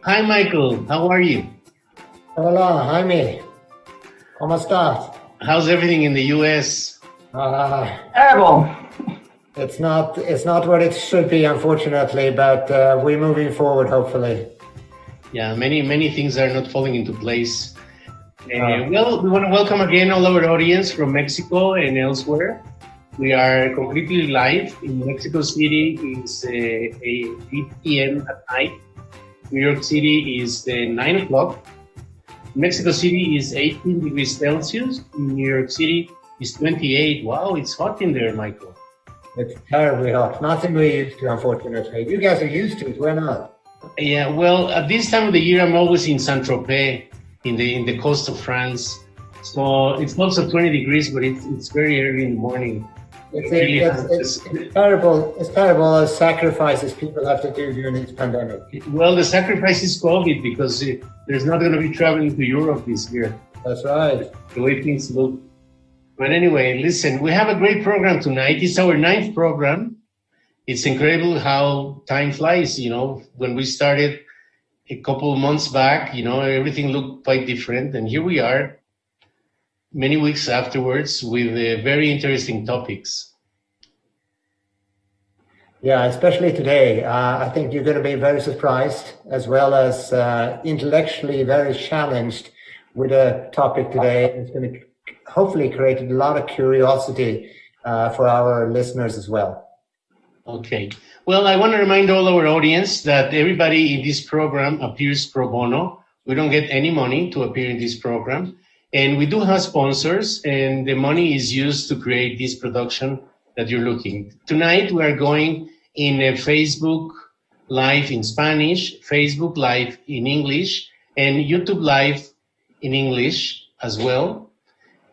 Hi, Michael. How are you? Hola, Jaime. ¿Cómo estás? How's everything in the U.S.? Terrible. It's not what it should be, unfortunately, but we're moving forward, hopefully. Yeah, many things are not falling into place. Well, we want to welcome again all our audience from Mexico and elsewhere. We are completely live in Mexico City. It's 8 p.m. at night. New York City is 9 o'clock. Mexico City is 18 degrees Celsius. In New York City is 28. Wow, it's hot in there, Michael. It's terribly hot. Nothing we're used to, unfortunately. You guys are used to it. We're not. Yeah, well, at this time of the year, I'm always in Saint-Tropez, in the coast of France. So it's also 20 degrees, but it's very early in the morning. It's terrible. It's terrible as sacrifices people have to do during this pandemic. Well, the sacrifice is COVID because there's not going to be traveling to Europe this year. That's right. The way things look. But anyway, listen, we have a great program tonight. It's our 9th program. It's incredible how time flies. You know, when we started a couple of months back, you know, everything looked quite different. And here we are many weeks afterwards with very interesting topics. Yeah, especially today. I think you're going to be very surprised as well as intellectually very challenged with a topic today. It's going to hopefully create a lot of curiosity for our listeners as well. Okay. Well, I want to remind all our audience that everybody in this program appears pro bono. We don't get any money to appear in this program. And we do have sponsors, and the money is used to create this production that you're looking. Tonight, we are going in a Facebook Live in Spanish, Facebook Live in English, and YouTube Live in English as well,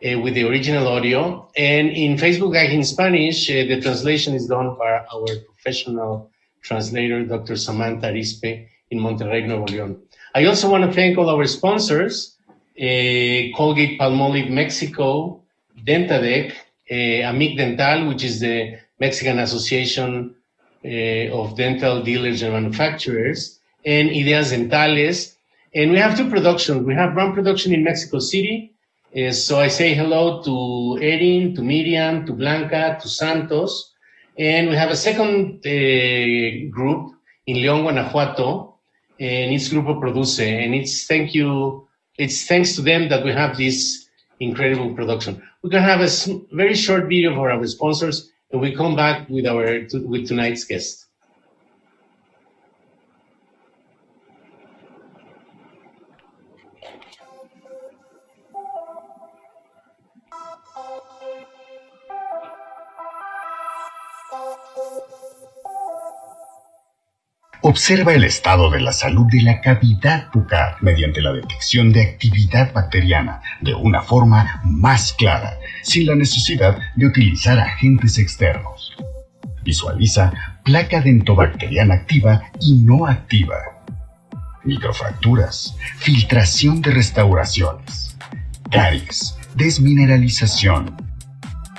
with the original audio. And in Facebook Live in Spanish, the translation is done by our professional translator, Dr. Samantha Arispe in Monterrey, Nuevo León. I also want to thank all our sponsors, Colgate Palmolive Mexico, Dentadec, Amic Dental, which is the Mexican Association of Dental Dealers and Manufacturers, and Ideas Dentales. And we have 2 productions. We have one production in Mexico City. So I say hello to Erin, to Miriam, to Blanca, to Santos. And we have a second group in León, Guanajuato, and it's Grupo Produce. And it's thanks to them that we have this incredible production. We're going to have a very short video for our sponsors, and we come back with with tonight's guest. Observa el estado de la salud de la cavidad bucal mediante la detección de actividad bacteriana de una forma más clara, sin la necesidad de utilizar agentes externos. Visualiza placa dentobacteriana activa y no activa, microfracturas, filtración de restauraciones, caries, desmineralización,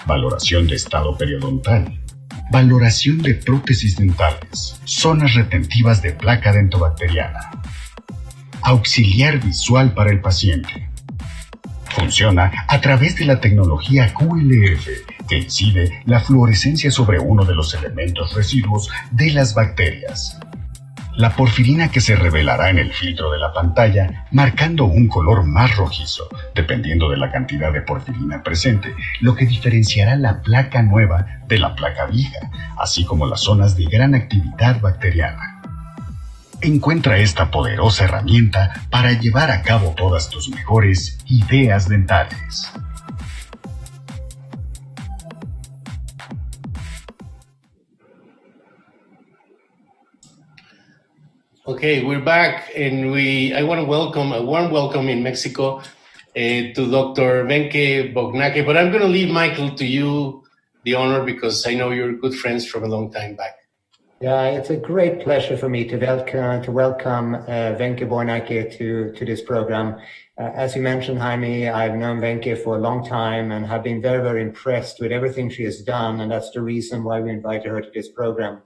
valoración de estado periodontal, valoración de prótesis dentales, zonas retentivas de placa dentobacteriana. Auxiliar visual para el paciente. Funciona a través de la tecnología QLF, que incide la fluorescencia sobre uno de los elementos residuos de las bacterias. La porfirina que se revelará en el filtro de la pantalla, marcando un color más rojizo, dependiendo de la cantidad de porfirina presente, lo que diferenciará la placa nueva de la placa vieja, así como las zonas de gran actividad bacteriana. Encuentra esta poderosa herramienta para llevar a cabo todas tus mejores ideas dentales. Okay, we're back, and I want to welcome a warm welcome in Mexico to Dr. Venke Bognake, but I'm going to leave Michael to you the honor because I know you're good friends from a long time back. Yeah, it's a great pleasure for me to welcome Venke Bognake to this program. As you mentioned, Jaime, I've known Venke for a long time and have been very, very impressed with everything she has done, and that's the reason why we invited her to this program.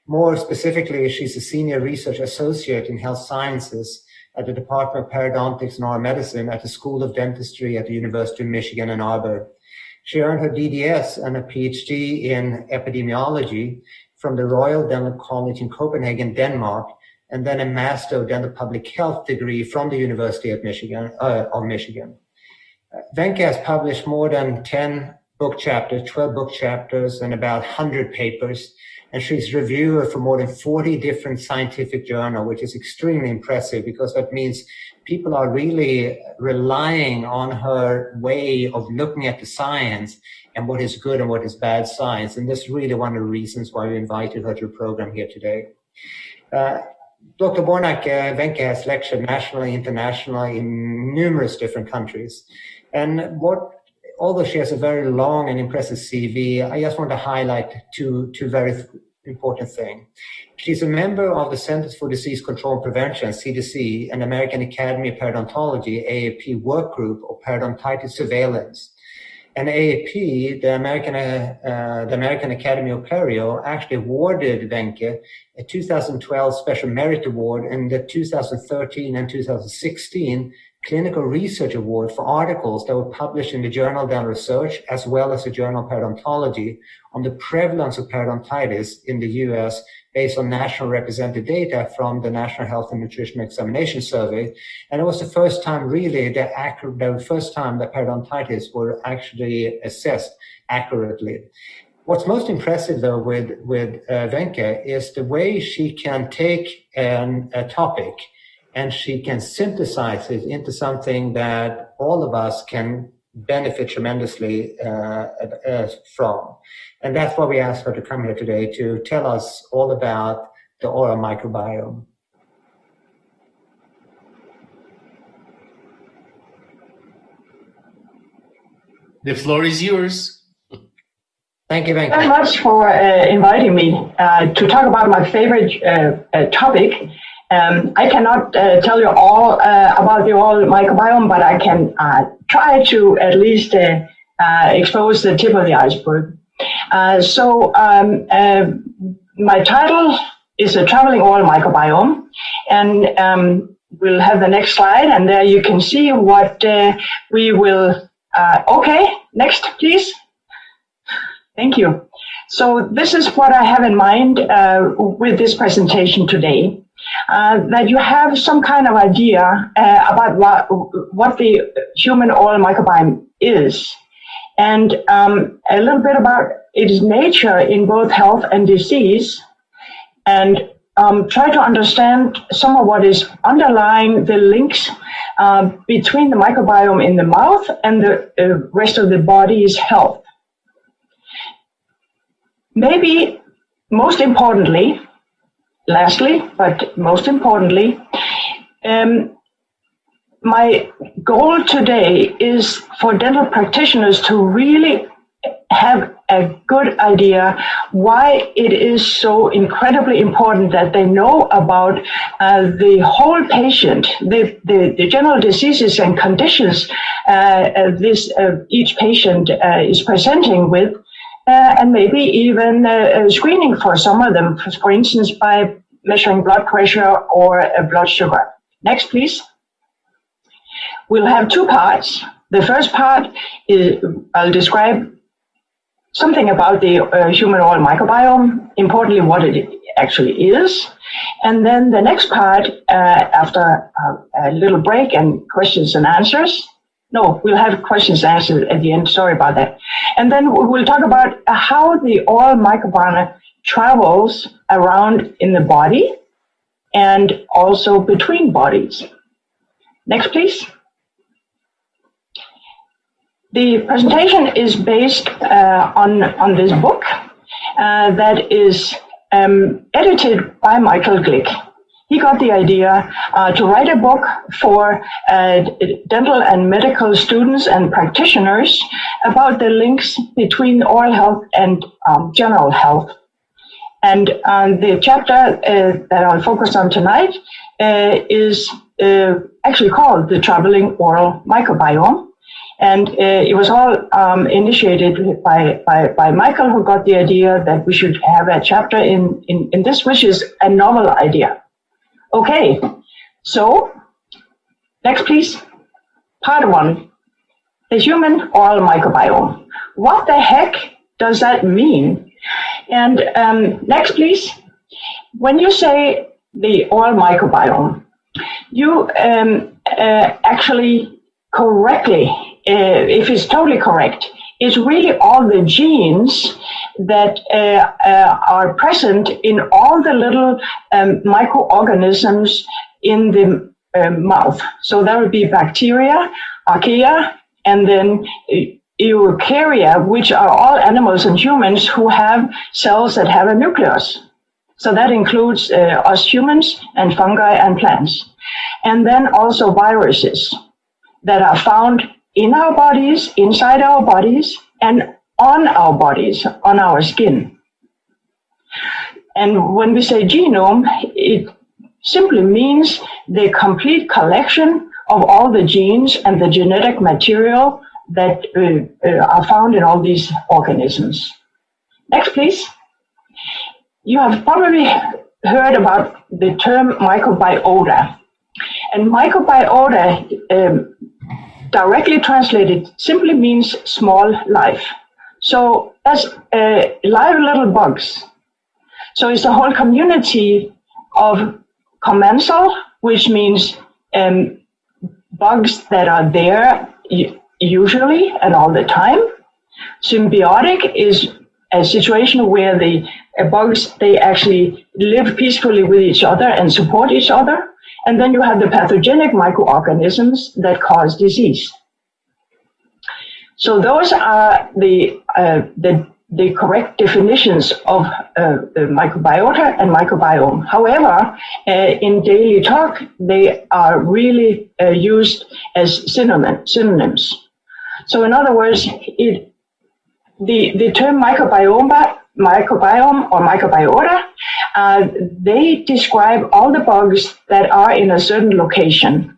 More specifically, she's a senior research associate in health sciences at the Department of Periodontics and Oral Medicine at the School of Dentistry at the University of Michigan, Ann Arbor. She earned her DDS and a PhD in epidemiology from the Royal Dental College in Copenhagen, Denmark, and then a Master of Dental Public Health degree from the University of Michigan. Wenche has published more than 12 book chapters, and about 100 papers. And she's reviewer for more than 40 different scientific journals, which is extremely impressive because that means people are really relying on her way of looking at the science and what is good and what is bad science. And this is really one of the reasons why we invited her to the program here today. Dr. Bornak, Wenche has lectured nationally, internationally in numerous different countries. And although she has a very long and impressive CV, I just want to highlight two very important things. She's a member of the Centers for Disease Control and Prevention, CDC, and American Academy of Periodontology, AAP work group of periodontitis surveillance. And AAP, the American Academy of Perio, actually awarded Wenche a 2012 Special Merit Award and the 2013 and 2016 Clinical Research Award for articles that were published in the Journal of Dental Research as well as the Journal of Periodontology on the prevalence of periodontitis in the U.S. based on national representative data from the National Health and Nutrition Examination Survey. And it was the first time really that periodontitis were actually assessed accurately. What's most impressive though with Wenche is the way she can take a topic and she can synthesize it into something that all of us can benefit tremendously from. And that's why we asked her to come here today to tell us all about the oral microbiome. The floor is yours. Thank you, Wenche. Thank you very much for inviting me to talk about my favorite topic. I cannot tell you all about the oral microbiome, but I can try to at least expose the tip of the iceberg. My title is a traveling oral microbiome, and we'll have the next slide, and there you can see what we will. Okay, next, please. Thank you. So this is what I have in mind with this presentation today. That you have some kind of idea about what the human oral microbiome is, and a little bit about its nature in both health and disease, and try to understand some of what is underlying the links between the microbiome in the mouth and the rest of the body's health. Maybe most importantly, lastly, but most importantly, my goal today is for dental practitioners to really have a good idea why it is so incredibly important that they know about the whole patient, the general diseases and conditions each patient is presenting with, and maybe even screening for some of them, for instance, by measuring blood pressure or blood sugar. Next, please. We'll have two parts. The first part is I'll describe something about the human oral microbiome, importantly what it actually is. And then the next part, after a little break and questions and answers. No, we'll have questions and answers at the end. Sorry about that. And then we'll talk about how the oral microbiome travels around in the body and also between bodies. Next, please. The presentation is based on this book that is edited by Michael Glick. He got the idea to write a book for dental and medical students and practitioners about the links between oral health and general health. And the chapter that I'll focus on tonight is actually called The Traveling Oral Microbiome. And it was all initiated by Michael, who got the idea that we should have a chapter in this, which is a novel idea. Okay, so next please. Part 1, the human oral microbiome. What the heck does that mean? And next please. When you say the oral microbiome, you actually correctly, if it's totally correct, it's really all the genes that are present in all the little microorganisms in the mouth. So that would be bacteria, archaea, and then eukarya, which are all animals and humans who have cells that have a nucleus. So that includes us humans and fungi and plants. And then also viruses that are found in our bodies, inside our bodies, and on our bodies, on our skin. And when we say genome, it simply means the complete collection of all the genes and the genetic material that are found in all these organisms. Next, please. You have probably heard about the term microbiota. And microbiota, directly translated, simply means small life. So that's live little bugs. So it's a whole community of commensal, which means bugs that are there usually and all the time. Symbiotic is a situation where the bugs, they actually live peacefully with each other and support each other. And then you have the pathogenic microorganisms that cause disease. So those are the correct definitions of microbiota and microbiome. However, in daily talk, they are really used as synonyms. So in other words, the term microbiome or microbiota, they describe all the bugs that are in a certain location.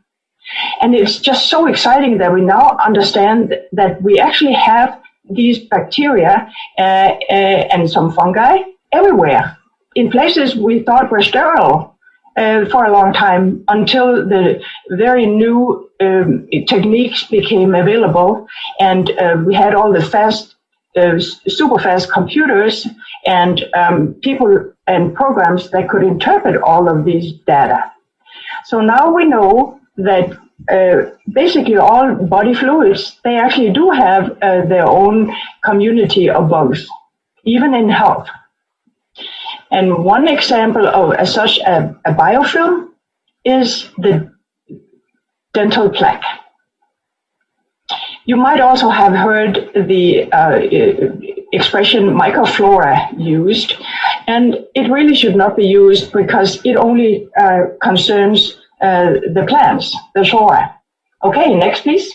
And it's just so exciting that we now understand that we actually have these bacteria and some fungi everywhere, in places we thought were sterile for a long time, until the very new techniques became available, and we had all the super fast computers and people and programs that could interpret all of these data. So now we know that basically all body fluids, they actually do have their own community of bugs, even in health. And one example of such a biofilm is the dental plaque. You might also have heard the expression microflora used, and it really should not be used because it only concerns the plants, the flora. Okay, next please.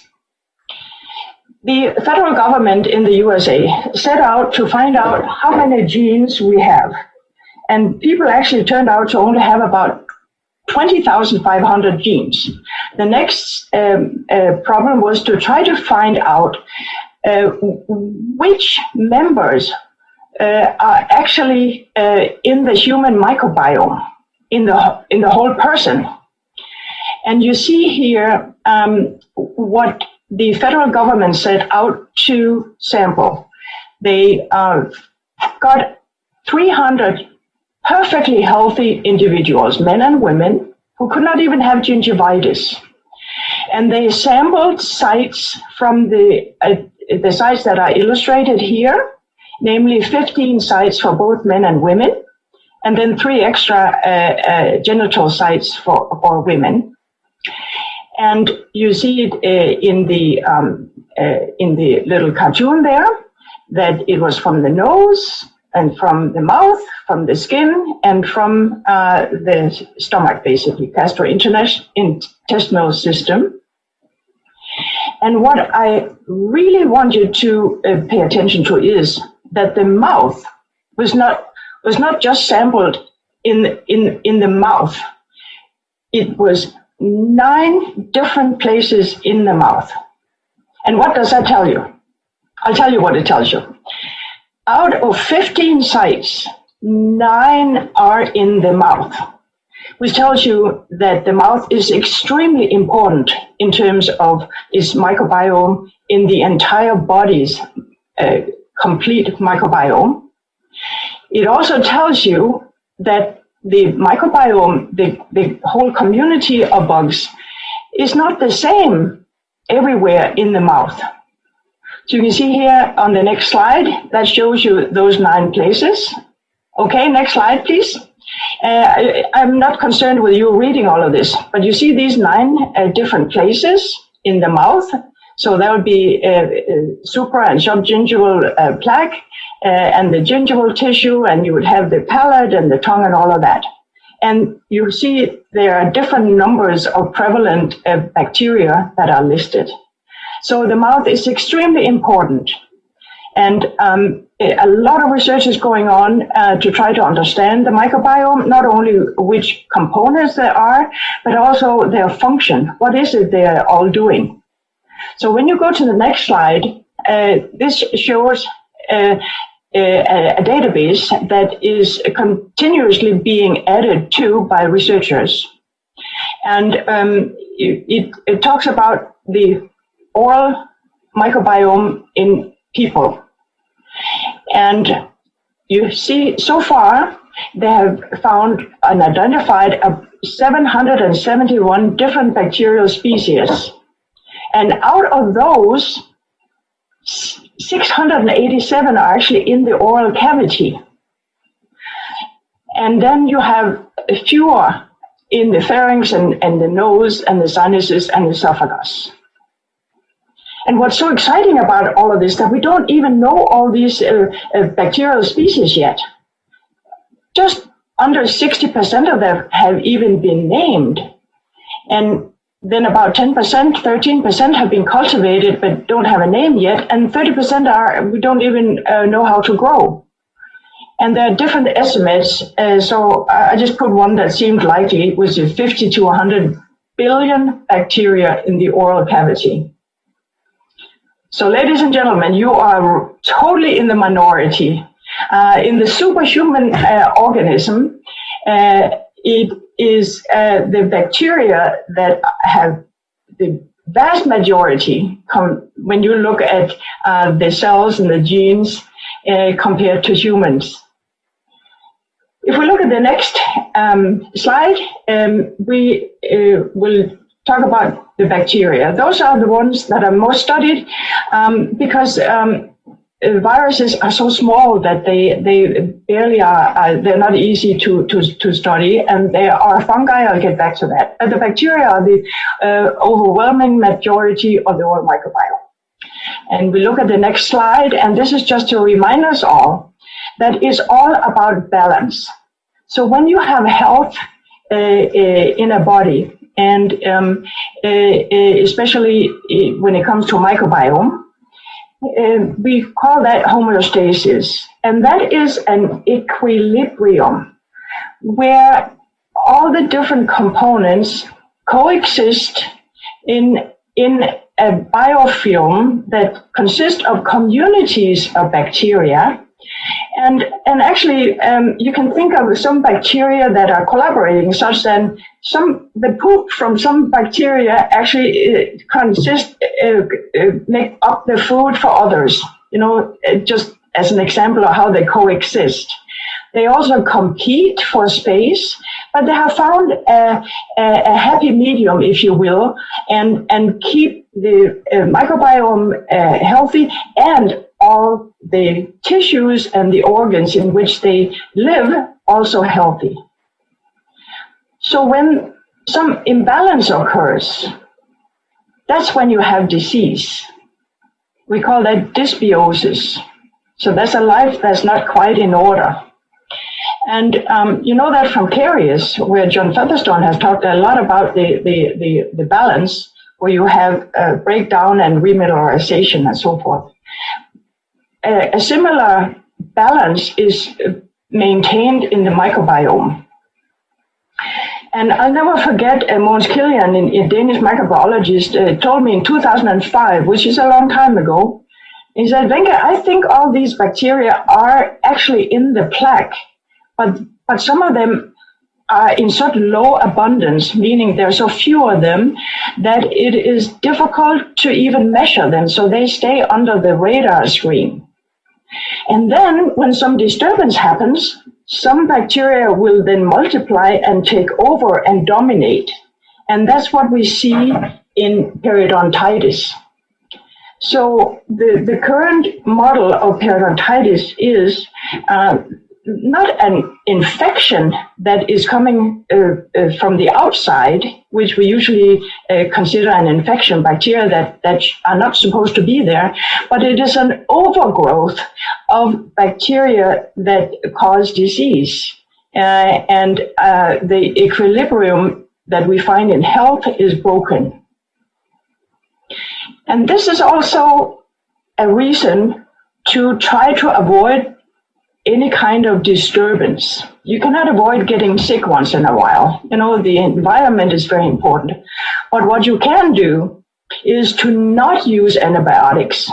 The federal government in the USA set out to find out how many genes we have. And people actually turned out to only have about 20,500 genes. The next problem was to try to find out which members are actually in the human microbiome, in the whole person. And you see here what the federal government set out to sample. They got 300 perfectly healthy individuals, men and women, who could not even have gingivitis. And they sampled sites from the sites that are illustrated here, namely 15 sites for both men and women, and then 3 extra genital sites for women. And you see it in the little cartoon there, that it was from the nose and from the mouth, from the skin, and from the stomach, basically, gastrointestinal system. And what I really want you to pay attention to is that the mouth was not just sampled in the mouth. It was 9 different places in the mouth. And what does that tell you? I'll tell you what it tells you. Out of 15 sites, 9 are in the mouth, which tells you that the mouth is extremely important in terms of its microbiome in the entire body's complete microbiome. It also tells you that the microbiome, the whole community of bugs, is not the same everywhere in the mouth. So you can see here on the next slide, that shows you those 9 places. Okay, next slide, please. I'm not concerned with you reading all of this, but you see these 9 different places in the mouth. So there will be supra and subgingival plaque and the gingival tissue, and you would have the palate and the tongue and all of that. And you see there are different numbers of prevalent bacteria that are listed. So the mouth is extremely important. And a lot of research is going on to try to understand the microbiome, not only which components there are, but also their function. What is it they're all doing? So when you go to the next slide, this shows a database that is continuously being added to by researchers. And it talks about the oral microbiome in people. And you see, so far, they have found and identified 771 different bacterial species. And out of those, 687 are actually in the oral cavity. And then you have fewer in the pharynx and the nose and the sinuses and the esophagus. And what's so exciting about all of this, that we don't even know all these bacterial species yet. Just under 60% of them have even been named. And then about 10%, 13% have been cultivated but don't have a name yet. And 30% are, we don't even know how to grow. And there are different estimates. So I just put one that seemed likely, which is 50 to 100 billion bacteria in the oral cavity. So ladies and gentlemen, you are totally in the minority. In the superhuman organism, it is the bacteria that have the vast majority when you look at the cells and the genes compared to humans. If we look at the next slide, we will talk about the bacteria. Those are the ones that are most studied because viruses are so small that they barely are, they're not easy to study, and they are fungi. I'll get back to that. The bacteria are the overwhelming majority of the oral microbiome. And we look at the next slide, and this is just to remind us all that it's all about balance. So when you have health in a body, and especially when it comes to microbiome, we call that homeostasis. And that is an equilibrium where all the different components coexist in a biofilm that consists of communities of bacteria. And actually, you can think of some bacteria that are collaborating, such that the poop from some bacteria actually make up the food for others. You know, just as an example of how they coexist. They also compete for space, but they have found a happy medium, if you will, and keep the microbiome healthy, and all the tissues and the organs in which they live also healthy. So when some imbalance occurs, that's when you have disease. We call that dysbiosis. So that's a life that's not quite in order. And you know that from caries, where John Featherstone has talked a lot about the balance, where you have breakdown and remineralization and so forth. A similar balance is maintained in the microbiome. And I'll never forget Mogens Kilian, a Danish microbiologist, told me in 2005, which is a long time ago, he said, Wenke, I think all these bacteria are actually in the plaque, but some of them are in such low abundance, meaning there are so few of them that it is difficult to even measure them, so they stay under the radar screen. And then when some disturbance happens, some bacteria will then multiply and take over and dominate. And that's what we see in periodontitis. So the current model of periodontitis is not an infection that is coming from the outside, which we usually consider an infection, bacteria that are not supposed to be there, but it is an overgrowth of bacteria that cause disease. And the equilibrium that we find in health is broken. And this is also a reason to try to avoid any kind of disturbance. You cannot avoid getting sick once in a while. You know, the environment is very important. But what you can do is to not use antibiotics,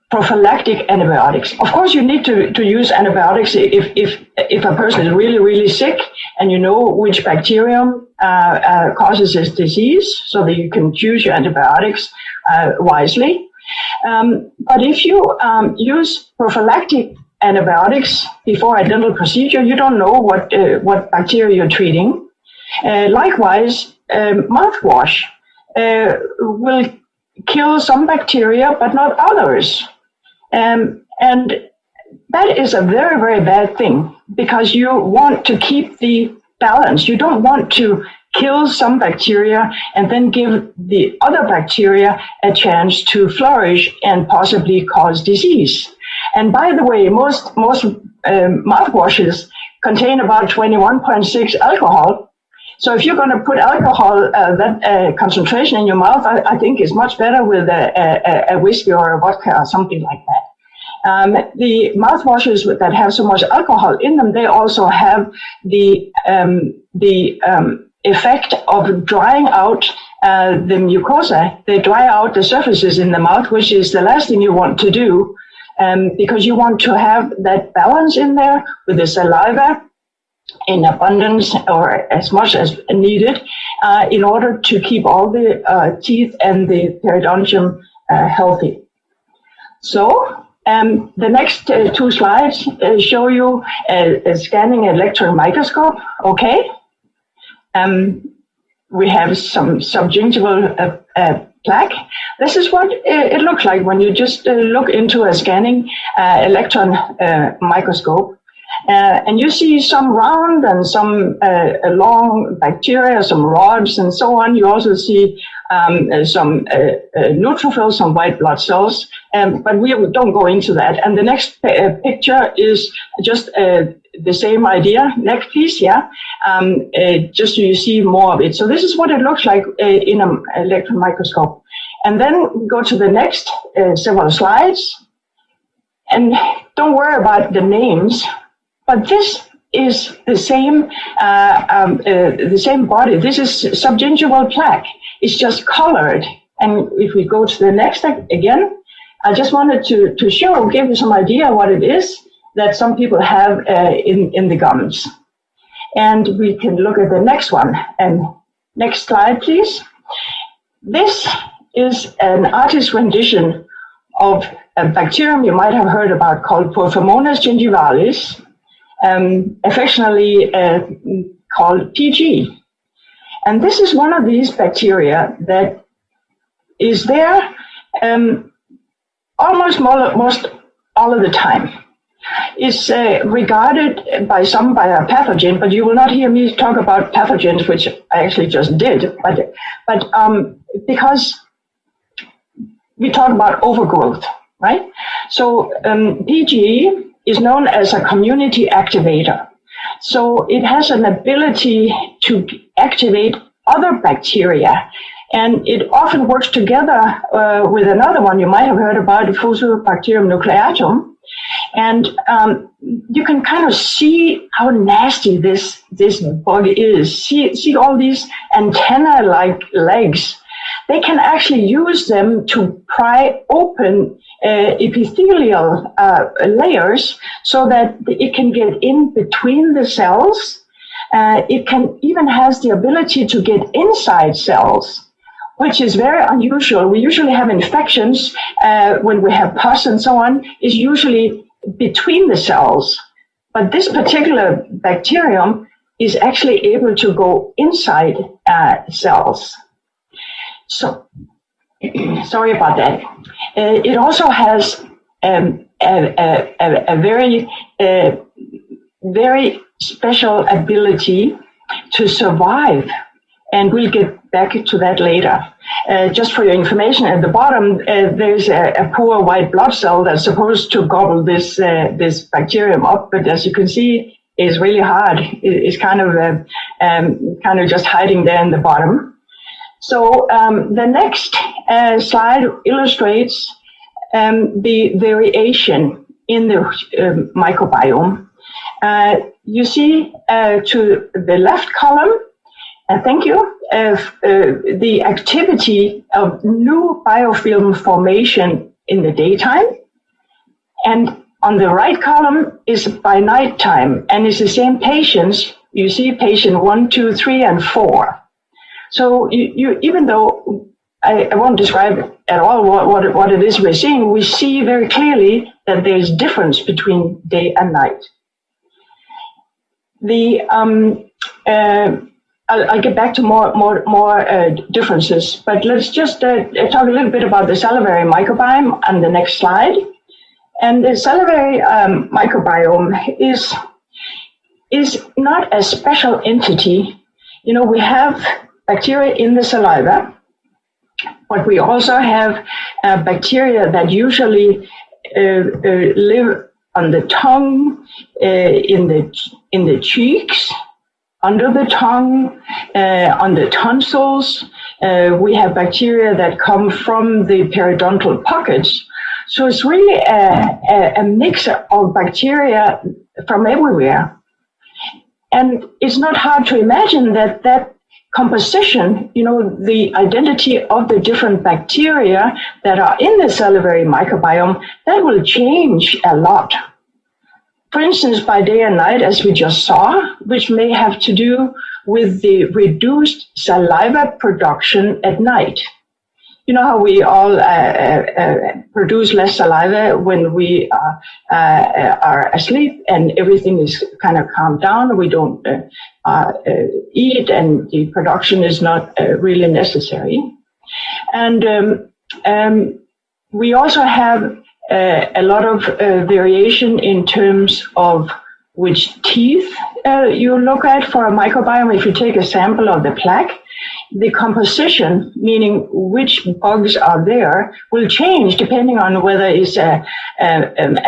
prophylactic antibiotics. Of course, you need to use antibiotics if a person is really, really sick and you know which bacterium causes this disease, so that you can choose your antibiotics wisely. But if you use prophylactic antibiotics before a dental procedure, you don't know what bacteria you're treating. Likewise, mouthwash will kill some bacteria, but not others. And that is a very, very bad thing, because you want to keep the balance. You don't want to kill some bacteria and then give the other bacteria a chance to flourish and possibly cause disease. And by the way, most mouthwashes contain about 21.6 alcohol. So if you're going to put alcohol, that concentration in your mouth, I think is much better with a whiskey or a vodka or something like that. The mouthwashes that have so much alcohol in them, they also have the effect of drying out the mucosa. They dry out the surfaces in the mouth, which is the last thing you want to do, because you want to have that balance in there with the saliva in abundance or as much as needed in order to keep all the teeth and the periodontium healthy. So the next two slides show you a scanning electron microscope. Okay. We have some subgingival plaque. This is what it looks like when you just look into a scanning electron microscope. And you see some round and some long bacteria, some rods and so on. You also see some neutrophils, some white blood cells, but we don't go into that. And the next picture is just the same idea. Next, please, yeah. Just so you see more of it. So this is what it looks like in an electron microscope. And then we go to the next several slides. And don't worry about the names, but this is the same body. This is subgingival plaque. It's just colored. And if we go to the next again, I just wanted to give you some idea what it is that some people have in the gums. And we can look at the next one. And next slide, please. This is an artist's rendition of a bacterium you might have heard about called Porphyromonas gingivalis, affectionately called PG. And this is one of these bacteria that is there almost all of the time. It's regarded by some by a pathogen, but you will not hear me talk about pathogens, which I actually just did, but because we talk about overgrowth, right? So PG is known as a community activator. So it has an ability to activate other bacteria, and it often works together with another one you might have heard about, Fusobacterium nucleatum, And you can kind of see how nasty this bug is. See all these antenna-like legs. They can actually use them to pry open epithelial layers so that it can get in between the cells. It can even has the ability to get inside cells, which is very unusual. We usually have infections when we have pus and so on, is usually between the cells. But this particular bacterium is actually able to go inside cells. So, sorry about that. It also has a very special ability to survive, and we'll get back to that later. Just for your information, at the bottom there's a poor white blood cell that's supposed to gobble this bacterium up, but as you can see, it's really hard. It's kind of just hiding there in the bottom. So the next slide illustrates the variation in the microbiome. You see to the left column, thank you, the activity of new biofilm formation in the daytime. And on the right column is by nighttime, and it's the same patients. You see patient 1, 2, 3, and 4. So you even though I won't describe at all what it is we're seeing, we see very clearly that there's difference between day and night. I'll get back to more differences, but let's just talk a little bit about the salivary microbiome on the next slide. And the salivary microbiome is not a special entity. You know, we have bacteria in the saliva, but we also have bacteria that usually live on the tongue, in the cheeks, under the tongue, on the tonsils. We have bacteria that come from the periodontal pockets. So it's really a mix of bacteria from everywhere. And it's not hard to imagine that composition, you know, the identity of the different bacteria that are in the salivary microbiome, that will change a lot. For instance, by day and night, as we just saw, which may have to do with the reduced saliva production at night. You know how we all produce less saliva when we are asleep and everything is kind of calmed down. We don't eat, and the production is not really necessary. And we also have a lot of variation in terms of which teeth you look at for a microbiome. If you take a sample of the plaque, the composition, meaning which bugs are there, will change depending on whether it's an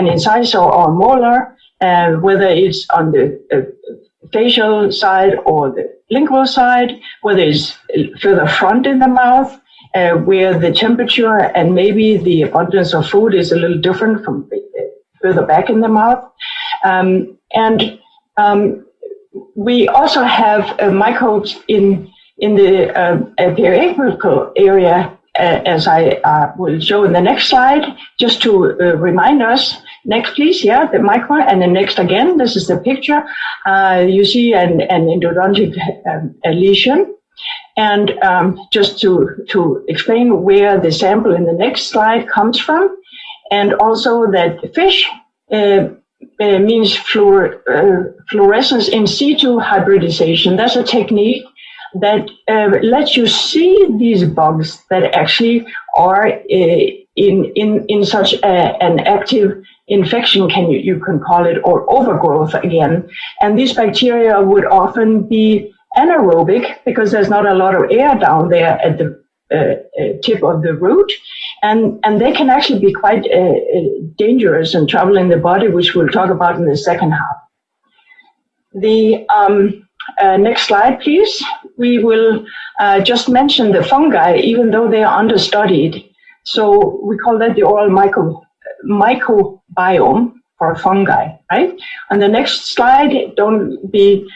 incisor or molar, whether it's on the facial side or the lingual side, whether it's further front in the mouth, where the temperature and maybe the abundance of food is a little different from further back in the mouth. We also have microbes in the periapical area, as I will show in the next slide, just to remind us. Next, please. Yeah, the micro, and then next again. This is the picture. You see an endodontic lesion. And just to explain where the sample in the next slide comes from, and also that fish means fluorescence in situ hybridization. That's a technique that lets you see these bugs that actually are in such an active infection, you can call it, or overgrowth again. And these bacteria would often be anaerobic because there's not a lot of air down there at the tip of the root, and they can actually be quite dangerous and trouble in the body, which we'll talk about in the second half. The next slide, please. We will just mention the fungi, even though they are understudied. So we call that the oral microbiome. for fungi, right? On the next slide, don't be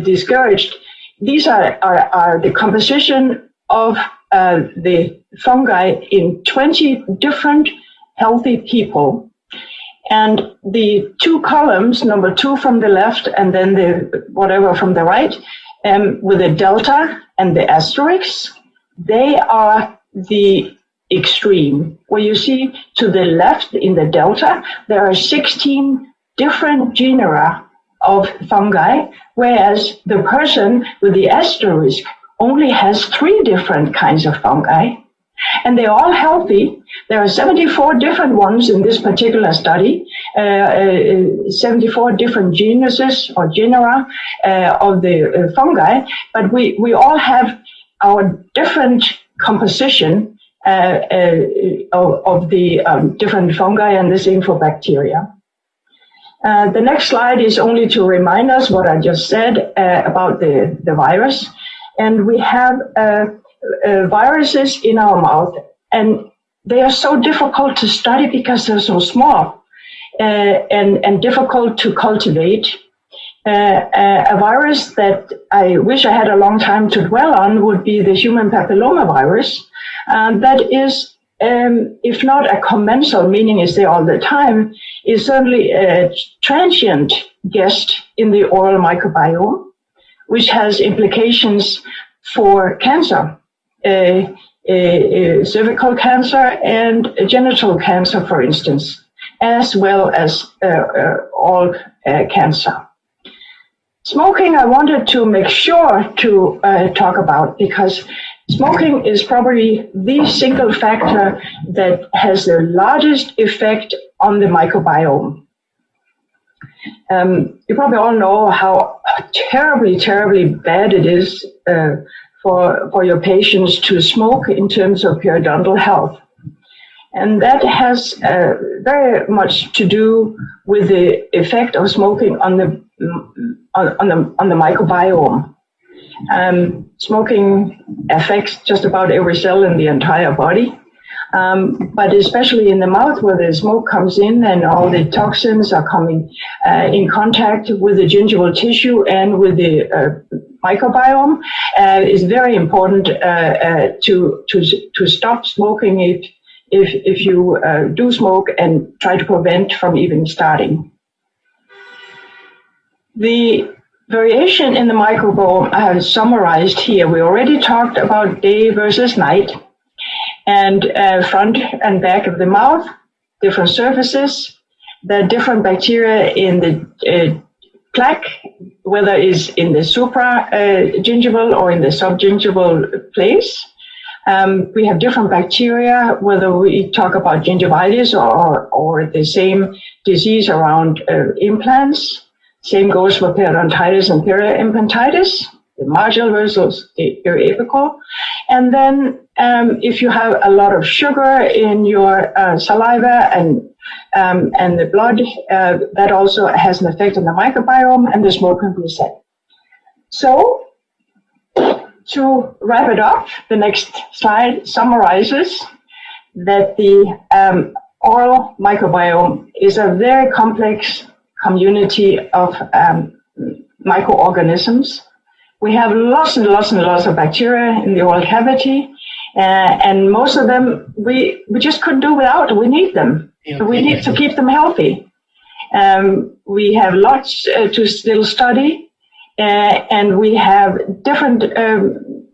discouraged. These are the composition of the fungi in 20 different healthy people. And the two columns, number 2 from the left and then the whatever from the right, with the delta and the asterisk, they are the extreme. Where you see to the left in the delta, there are 16 different genera of fungi, whereas the person with the asterisk only has 3 different kinds of fungi. And they're all healthy. There are 74 different ones in this particular study, 74 different genuses or genera of the fungi, but we all have our different composition of the different fungi, and the same for bacteria. The next slide is only to remind us what I just said about the virus. And we have viruses in our mouth, and they are so difficult to study because they're so small and difficult to cultivate. A virus that I wish I had a long time to dwell on would be the human papillomavirus. That is, if not a commensal, meaning is there all the time, is certainly a transient guest in the oral microbiome, which has implications for cancer, cervical cancer and genital cancer, for instance, as well as all cancer. Smoking, I wanted to make sure to talk about, because smoking is probably the single factor that has the largest effect on the microbiome. You probably all know how terribly, terribly bad it is for your patients to smoke in terms of periodontal health. And that has very much to do with the effect of smoking on the microbiome. Smoking affects just about every cell in the entire body, but especially in the mouth, where the smoke comes in and all the toxins are coming in contact with the gingival tissue and with the microbiome. It's very important to stop smoking if you do smoke, and try to prevent from even starting. The variation in the microbiome I have summarized here. We already talked about day versus night, and front and back of the mouth, different surfaces. There are different bacteria in the plaque, whether it's in the supragingival or in the subgingival place. We have different bacteria, whether we talk about gingivitis or the same disease around implants. Same goes for periodontitis and periimplantitis, the marginal versus the periapical. And then if you have a lot of sugar in your saliva and the blood, that also has an effect on the microbiome, and the smoking reset. So, to wrap it up, the next slide summarizes that the oral microbiome is a very complex community of microorganisms. We have lots and lots and lots of bacteria in the oral cavity, and most of them we just couldn't do without. We need them. Yeah. We need to keep them healthy. We have lots to still study, and we have different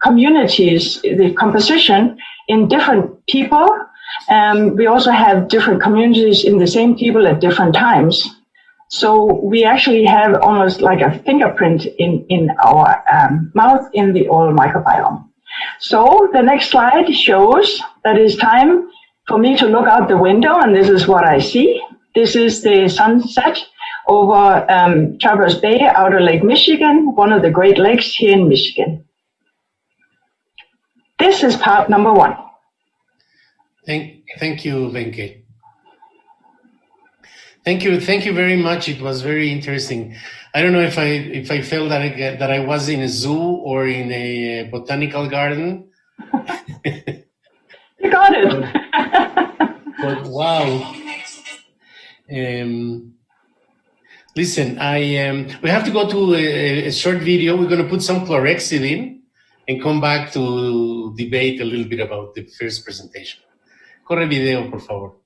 communities, the composition in different people. We also have different communities in the same people at different times. So we actually have almost like a fingerprint in our mouth in the oral microbiome. So the next slide shows that it's time for me to look out the window, and this is what I see. This is the sunset over Traverse Bay, Outer Lake Michigan, one of the Great Lakes here in Michigan. This is part number 1. Thank you, Wenke. Thank you very much. It was very interesting. I don't know if I felt that I was in a zoo or in a botanical garden. You got it. But wow, Listen, we have to go to a short video. We're going to put some chlorhexidine and come back to debate a little bit about the first presentation. Corre video, por favor.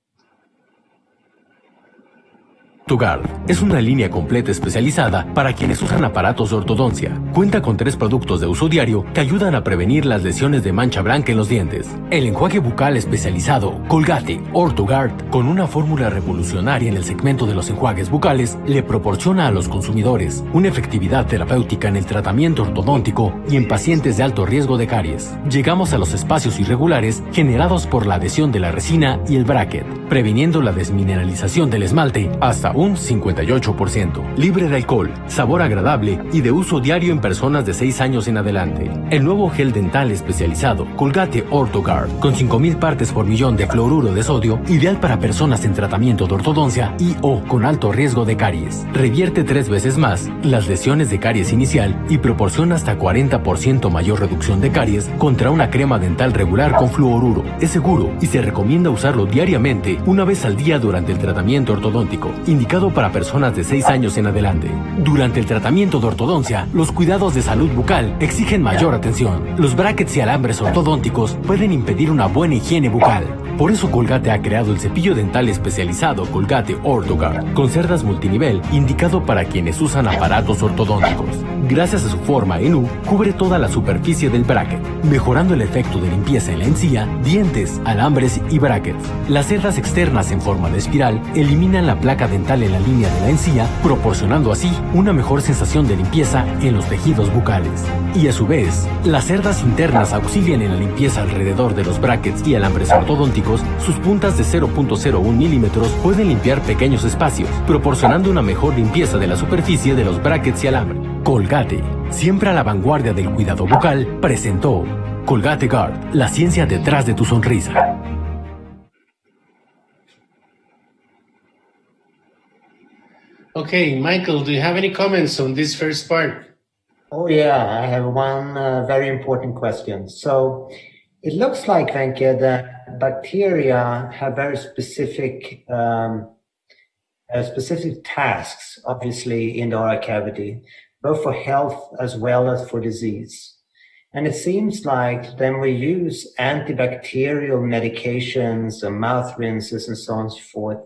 OrtoGuard es una línea completa especializada para quienes usan aparatos de ortodoncia. Cuenta con 3 productos de uso diario que ayudan a prevenir las lesiones de mancha blanca en los dientes. El enjuague bucal especializado Colgate OrtoGuard, con una fórmula revolucionaria en el segmento de los enjuagues bucales, le proporciona a los consumidores una efectividad terapéutica en el tratamiento ortodóntico y en pacientes de alto riesgo de caries. Llegamos a los espacios irregulares generados por la adhesión de la resina y el bracket, previniendo la desmineralización del esmalte hasta un 58%, libre de alcohol, sabor agradable y de uso diario en personas de 6 años en adelante. El nuevo gel dental especializado Colgate OrtoGuard, con 5.000 partes por millón de fluoruro de sodio, ideal para personas en tratamiento de ortodoncia y o con alto riesgo de caries. Revierte 3 veces más las lesiones de caries inicial y proporciona hasta 40% mayor reducción de caries contra una crema dental regular con fluoruro. Es seguro y se recomienda usarlo diariamente, una vez al día durante el tratamiento ortodóntico, indicado para personas de 6 años en adelante. Durante el tratamiento de ortodoncia, los cuidados de salud bucal exigen mayor atención. Los brackets y alambres ortodónticos pueden impedir una buena higiene bucal. Por eso Colgate ha creado el cepillo dental especializado Colgate OrtoGuard, con cerdas multinivel, indicado para quienes usan aparatos ortodónticos. Gracias a su forma en U, cubre toda la superficie del bracket, mejorando el efecto de limpieza en la encía, dientes, alambres y brackets. Las cerdas externas en forma de espiral eliminan la placa dental en la línea de la encía, proporcionando así una mejor sensación de limpieza en los tejidos bucales. Y a su vez, las cerdas internas auxilian en la limpieza alrededor de los brackets y alambres ortodónticos. Sus puntas de 0.01 milímetros pueden limpiar pequeños espacios, proporcionando una mejor limpieza de la superficie de los brackets y alambre. Colgate, siempre a la vanguardia del cuidado bucal, presentó Colgate Guard, la ciencia detrás de tu sonrisa. Okay, Michael, do you have any comments on this first part? Oh yeah, I have one very important question. So it looks like, Venke, that bacteria have very specific tasks, obviously, in the oral cavity, both for health as well as for disease. And it seems like then we use antibacterial medications and mouth rinses and so on and so forth.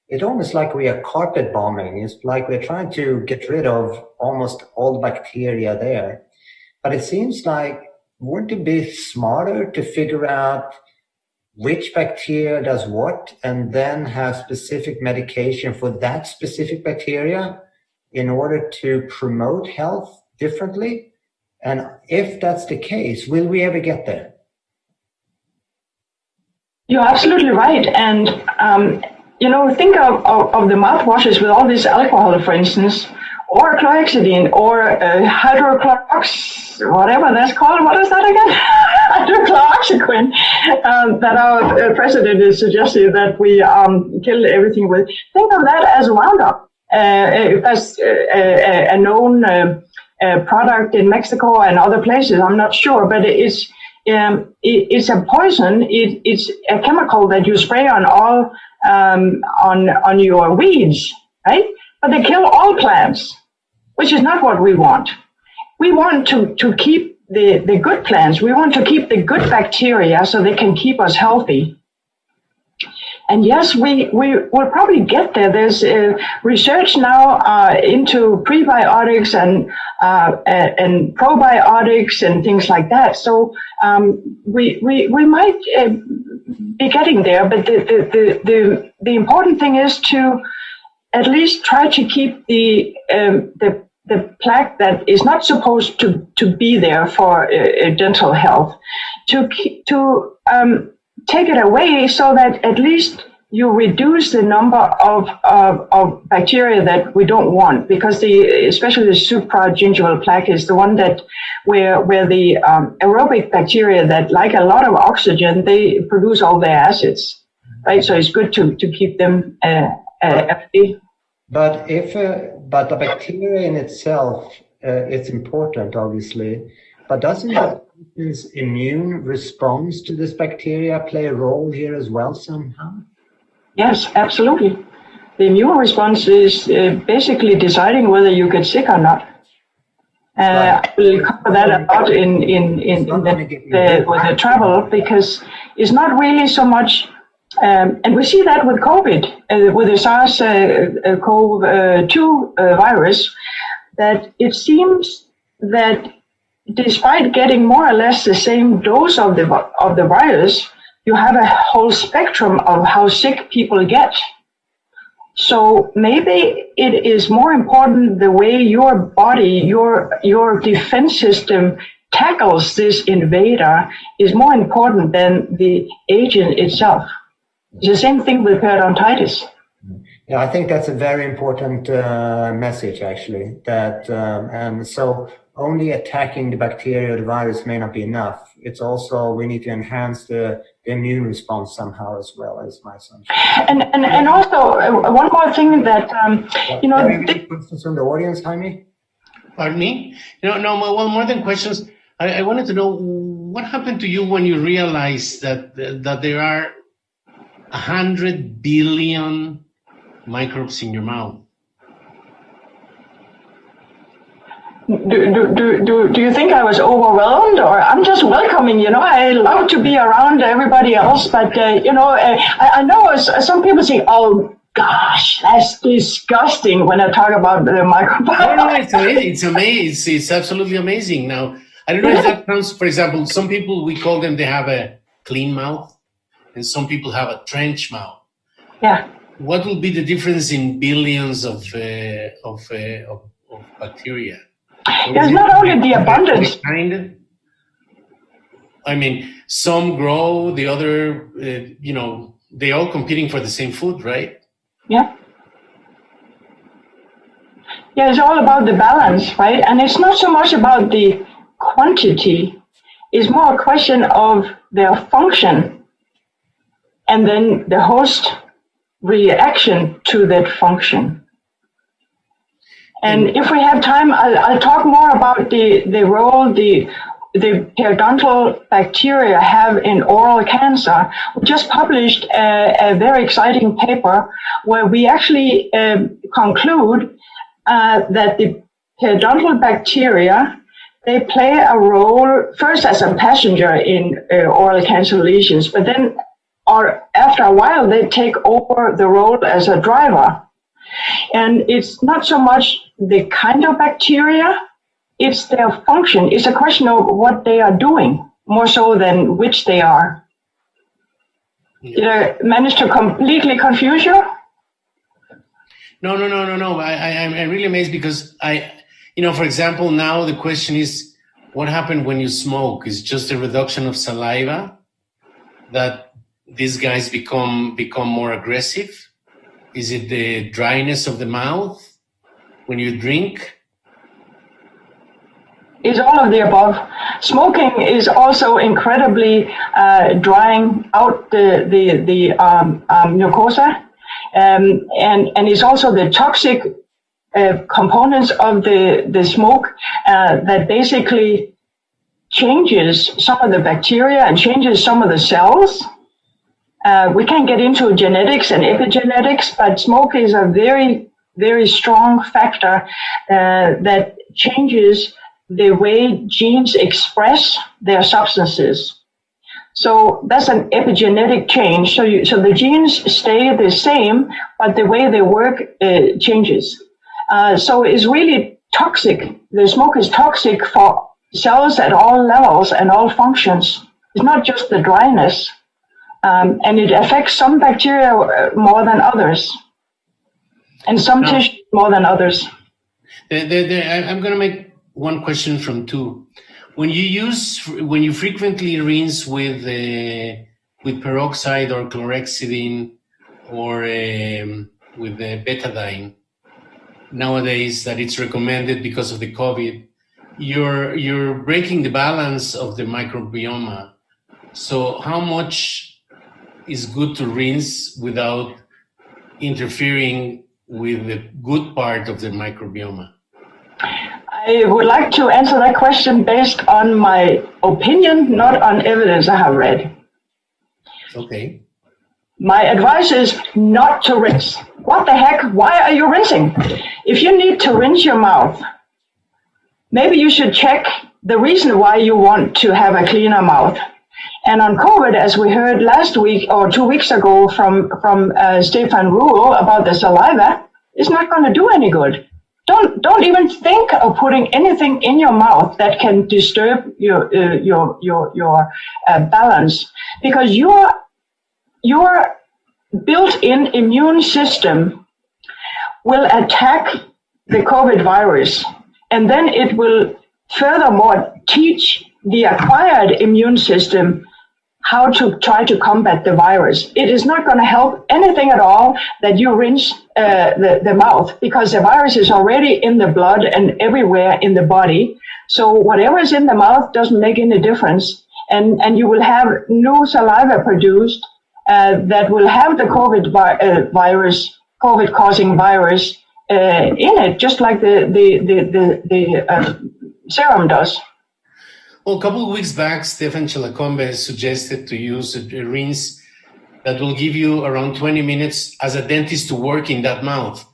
It's almost like we are carpet bombing. It's like we're trying to get rid of almost all the bacteria there. But it seems like, wouldn't it be smarter to figure out which bacteria does what and then have specific medication for that specific bacteria in order to promote health differently? And if that's the case, will we ever get there? You're absolutely right. And, think of the mouthwashes with all this alcohol, for instance, or chlorhexidine, or hydrochlorox, whatever that's called. What is that again? Hydrochloroxyquin, that our president is suggesting that we kill everything with. Think of that as a Roundup. As a known product in Mexico and other places, I'm not sure, but it's a poison. It's a chemical that you spray on all on your weeds, right? But they kill all plants, which is not what we want. We want to keep the good plants. We want to keep the good bacteria so they can keep us healthy. And yes, we will probably get there. There's research now into prebiotics and probiotics and things like that. So we might be getting there, but the important thing is to at least try to keep the plaque that is not supposed to be there for dental health, to take it away so that at least you reduce the number of bacteria that we don't want, because especially the supragingival plaque is the one that where the aerobic bacteria that like a lot of oxygen, they produce all their acids, right? So it's good to keep them healthy. But but the bacteria in itself, it's important, obviously. But doesn't the person's immune response to this bacteria play a role here as well somehow? Yes, absolutely. the immune response is basically deciding whether you get sick or not. I will cover that a lot with the travel, because it's not really so much, and we see that with COVID, with the SARS-CoV-2 virus, that it seems that despite getting more or less the same dose of the virus, you have a whole spectrum of how sick people get. So maybe it is more important the way your body, your defense system tackles this invader is more important than the agent itself. It's the same thing with periodontitis. Yeah, I think that's a very important message, actually. That and so only attacking the bacteria or the virus may not be enough. It's also we need to enhance the immune response somehow as well, as my assumption. And also one more thing that you know. Any questions from the audience, Jaime? Pardon me? No. Well, more than questions, I wanted to know what happened to you when you realized that there are 100 billion microbes in your mouth. Do you think I was overwhelmed, or I'm just welcoming? You know, I love to be around everybody else, but you know, I know some people say, "Oh gosh, that's disgusting," when I talk about the microbiome. No, it's amazing. It's amazing. It's absolutely amazing. Now, I don't know if that counts. For example, some people, we call them, they have a clean mouth, and some people have a trench mouth. Yeah. What will be the difference in billions of bacteria? There's not only the abundance. I mean, some grow, the other, you know, they all competing for the same food, right? Yeah. Yeah, it's all about the balance, right? And it's not so much about the quantity. It's more a question of their function, and then the host reaction to that function. And if we have time, I'll talk more about the role the periodontal bacteria have in oral cancer. We just published a very exciting paper where we actually conclude that the periodontal bacteria, they play a role first as a passenger in oral cancer lesions, but then after a while they take over the role as a driver. And it's not so much the kind of bacteria, it's their function. It's a question of what they are doing, more so than which they are. Did I manage to completely confuse you? No. I'm really amazed because for example, now the question is, what happened when you smoke? Is just a reduction of saliva that these guys become more aggressive? Is it the dryness of the mouth when you drink? It's all of the above. Smoking is also incredibly drying out the mucosa, and it's also the toxic components of the smoke that basically changes some of the bacteria and changes some of the cells. We can't get into genetics and epigenetics, but smoke is a very, very strong factor that changes the way genes express their substances. So that's an epigenetic change. So the genes stay the same, but the way they work changes. So it's really toxic. The smoke is toxic for cells at all levels and all functions. It's not just the dryness. And it affects some bacteria more than others, and some tissues more than others. I'm going to make one question from two. When you frequently rinse with peroxide or chlorhexidine or with betadine, nowadays that it's recommended because of the COVID, you're breaking the balance of the microbiome. So how much is good to rinse without interfering with the good part of the microbiome? I would like to answer that question based on my opinion, not on evidence I have read. Okay. My advice is not to rinse. what the heck? Why are you rinsing? If you need to rinse your mouth, maybe you should check the reason why you want to have a cleaner mouth. And on COVID, as we heard last week or 2 weeks ago from Stefan Ruhl about the saliva, it's not going to do any good. Don't even think of putting anything in your mouth that can disturb your balance, because your built-in immune system will attack the COVID virus, and then it will furthermore teach the acquired immune system how to try to combat the virus. It is not going to help anything at all that you rinse the mouth, because the virus is already in the blood and everywhere in the body. So whatever is in the mouth doesn't make any difference. And you will have new saliva produced that will have the COVID-causing virus in it, just like the serum does. Well, a couple of weeks back, Stefan Chilacombe suggested to use a rinse that will give you around 20 minutes as a dentist to work in that mouth.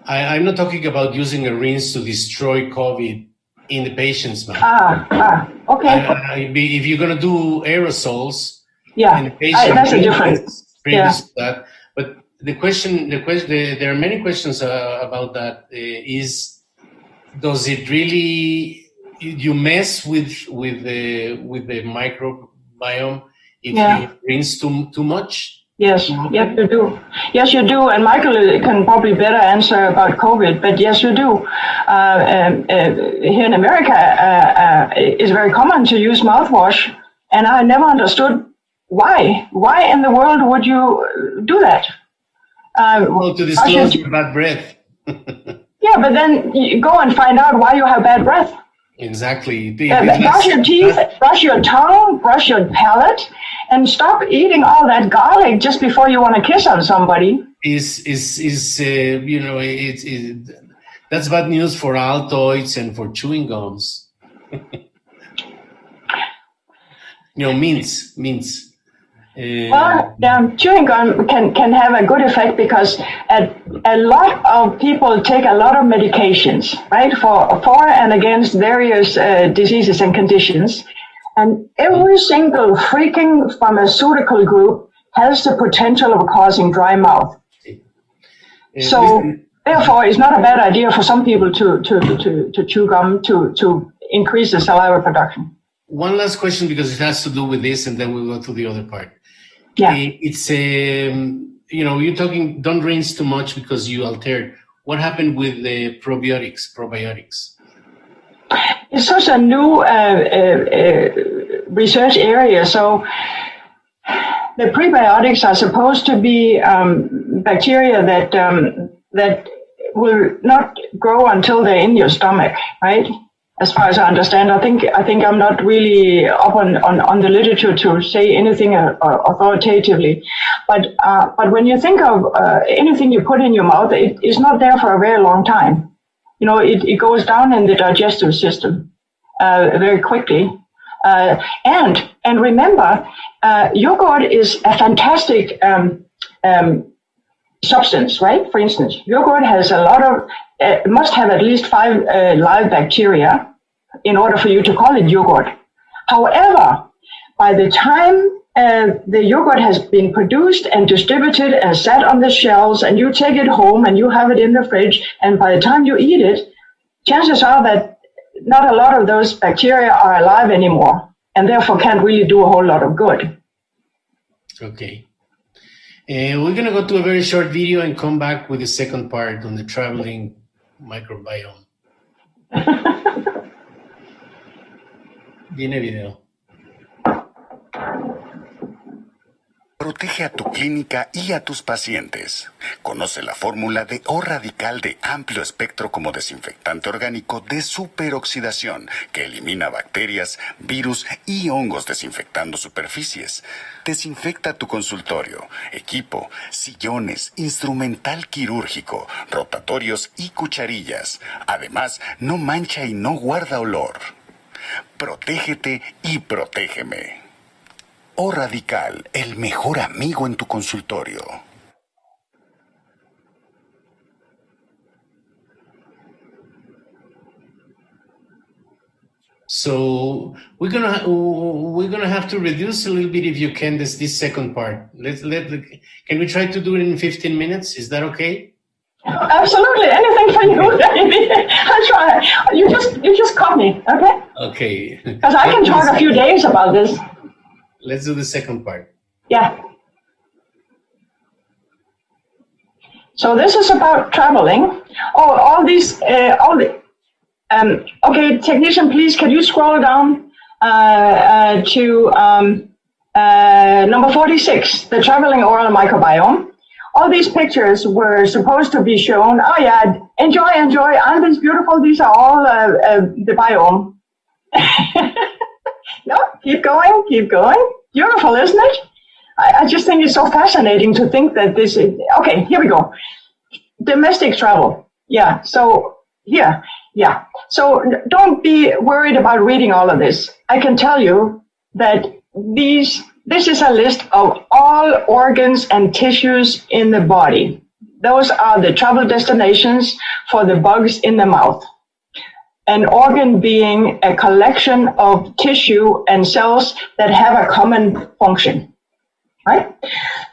I'm not talking about using a rinse to destroy COVID in the patient's mouth. Okay. If you're going to do aerosols, yeah, in the patient, that's a difference. Previous to that. But there are many questions about that. Does it really? You mess with the microbiome if you rinse too much? Yes, you do. Yes, you do. And Michael can probably better answer about COVID, but yes, you do. Here in America, it's very common to use mouthwash, and I never understood why. Why in the world would you do that? Well, to disclose your bad breath. Yeah, but then you go and find out why you have bad breath. Exactly. Brush your teeth, brush your tongue, brush your palate, and stop eating all that garlic just before you want to kiss on somebody. That's bad news for Altoids and for chewing gums. Mints. Chewing gum can have a good effect because a lot of people take a lot of medications, right, for and against various diseases and conditions. And every single freaking pharmaceutical group has the potential of causing dry mouth. So therefore, it's not a bad idea for some people to chew gum to increase the saliva production. One last question, because it has to do with this, and then we'll go to the other part. Yeah. It's you're talking, don't rinse too much because you altered. What happened with the probiotics? It's such a new research area. So the prebiotics are supposed to be bacteria that will not grow until they're in your stomach, right? As far as I understand, I think I'm not really up on the literature to say anything authoritatively. But when you think of anything you put in your mouth, it is not there for a very long time. It goes down in the digestive system very quickly. And remember, yogurt is a fantastic substance, right? For instance, yogurt has a lot of, must have at least 5 live bacteria in order for you to call it yogurt. However, by the time the yogurt has been produced and distributed and sat on the shelves, and you take it home and you have it in the fridge, and by the time you eat it, chances are that not a lot of those bacteria are alive anymore, and therefore can't really do a whole lot of good. Okay. We're going to go to a very short video and come back with the second part on the traveling microbiome. Viene video. Protege a tu clínica y a tus pacientes. Conoce la fórmula de O Radical de amplio espectro como desinfectante orgánico de superoxidación que elimina bacterias, virus y hongos desinfectando superficies. Desinfecta tu consultorio, equipo, sillones, instrumental quirúrgico, rotatorios y cucharillas. Además, no mancha y no guarda olor. Protégete y protégeme. O Radical, el mejor amigo en tu consultorio. So we're gonna have to reduce a little bit, if you can, this second part. Can we try to do it in 15 minutes? Is that okay? Absolutely, anything for you. I'll try. You just call me, okay? Okay. Because I can talk a few days about this. Let's do the second part. Yeah. So this is about traveling. Oh, all these, okay, technician, please, can you scroll down to number 46, the traveling oral microbiome. All these pictures were supposed to be shown. Oh yeah, enjoy, aren't these beautiful? These are all the biome. No, keep going. Beautiful, isn't it? I just think it's so fascinating to think that this is, okay, here we go. Domestic travel. Yeah, so here, yeah. So don't be worried about reading all of this. I can tell you that this is a list of all organs and tissues in the body. Those are the travel destinations for the bugs in the mouth. An organ being a collection of tissue and cells that have a common function, right?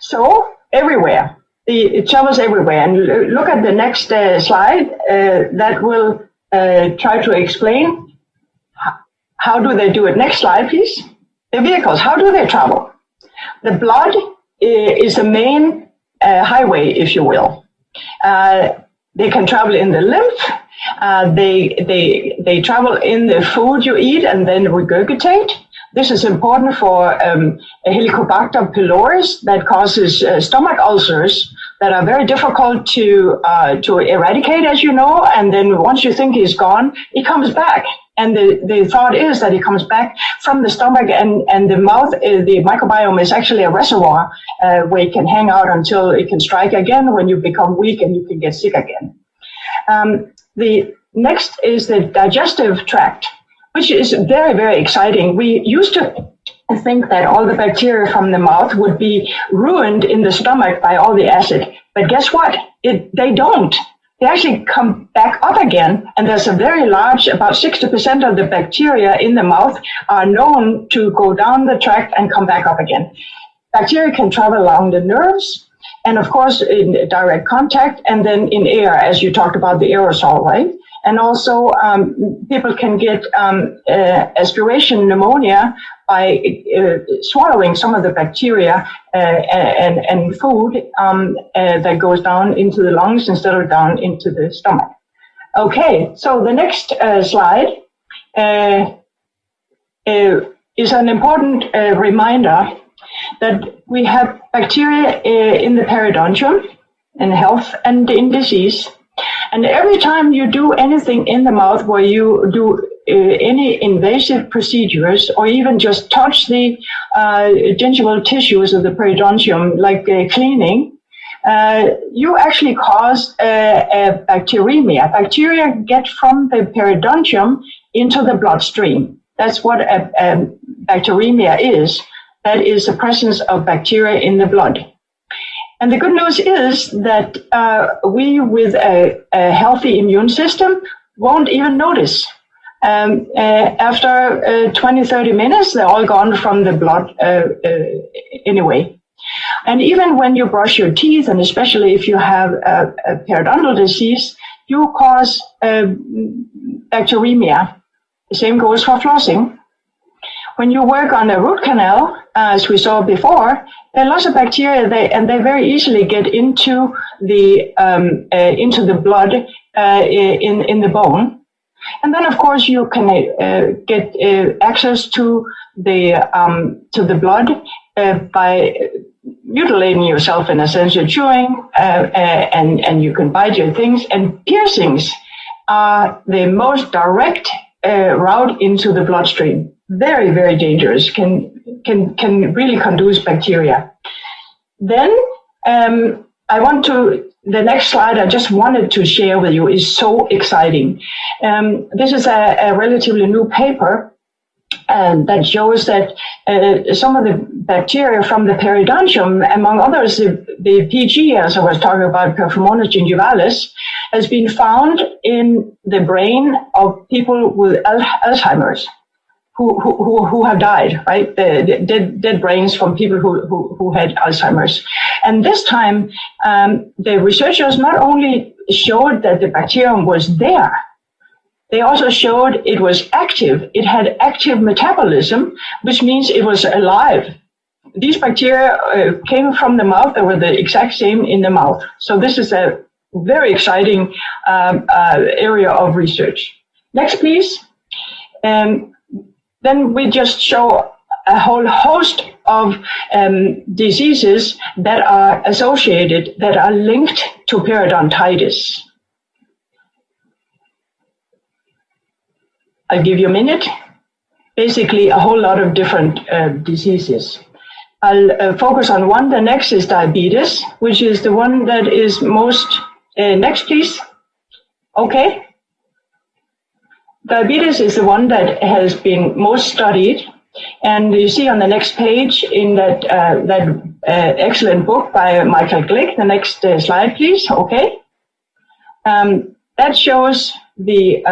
So everywhere, it travels everywhere. And look at the next slide that will try to explain how do they do it. Next slide, please. The vehicles, how do they travel? The blood is the main highway, if you will. They can travel in the lymph. They travel in the food you eat and then regurgitate. This is important for a Helicobacter pylori that causes stomach ulcers that are very difficult to eradicate, as you know. And then once you think it's gone, it comes back. And the thought is that it comes back from the stomach and the mouth. The microbiome is actually a reservoir where it can hang out until it can strike again when you become weak and you can get sick again. The next is the digestive tract, which is very, very exciting. We used to think that all the bacteria from the mouth would be ruined in the stomach by all the acid. But guess what? They don't. They actually come back up again, and there's a very large, about 60% of the bacteria in the mouth are known to go down the tract and come back up again. Bacteria can travel along the nerves, and of course in direct contact, and then in air, as you talked about the aerosol, right? And also people can get aspiration pneumonia by swallowing some of the bacteria and food that goes down into the lungs instead of down into the stomach. Okay, so the next slide is an important reminder that we have bacteria in the periodontium, in health and in disease. And every time you do anything in the mouth where you do any invasive procedures or even just touch the gingival tissues of the periodontium, like cleaning, you actually cause a bacteremia. Bacteria get from the periodontium into the bloodstream. That's what a bacteremia is. That is the presence of bacteria in the blood. And the good news is that we, with a healthy immune system, won't even notice. After 20, 30 minutes, they're all gone from the blood anyway. And even when you brush your teeth, and especially if you have a periodontal disease, you cause bacteremia. The same goes for flossing. When you work on a root canal, as we saw before, there are lots of bacteria, and they very easily get into the blood in the bone. And then, of course, you can get access to the blood by mutilating yourself, in a sense. You're chewing, and you can bite your things. And piercings are the most direct route into the bloodstream. Very, very dangerous. Can really conduce bacteria. Then the next slide I just wanted to share with you is so exciting. This is a relatively new paper that shows that some of the bacteria from the periodontium, among others the PG, as I was talking about, Perfumonas gingivalis, has been found in the brain of people with Alzheimer's. who have died, right? The dead brains from people who had Alzheimer's. And this time, the researchers not only showed that the bacterium was there, they also showed it was active. It had active metabolism, which means it was alive. These bacteria came from the mouth. They were the exact same in the mouth. So this is a very exciting area of research. Next, please. Then we just show a whole host of diseases that are associated, that are linked to periodontitis. I'll give you a minute. Basically, a whole lot of different diseases. I'll focus on one. The next is diabetes, which is the one that is most... next, please. Okay. Diabetes is the one that has been most studied. And you see on the next page in that excellent book by Michael Glick, the next slide, please. Okay. That shows the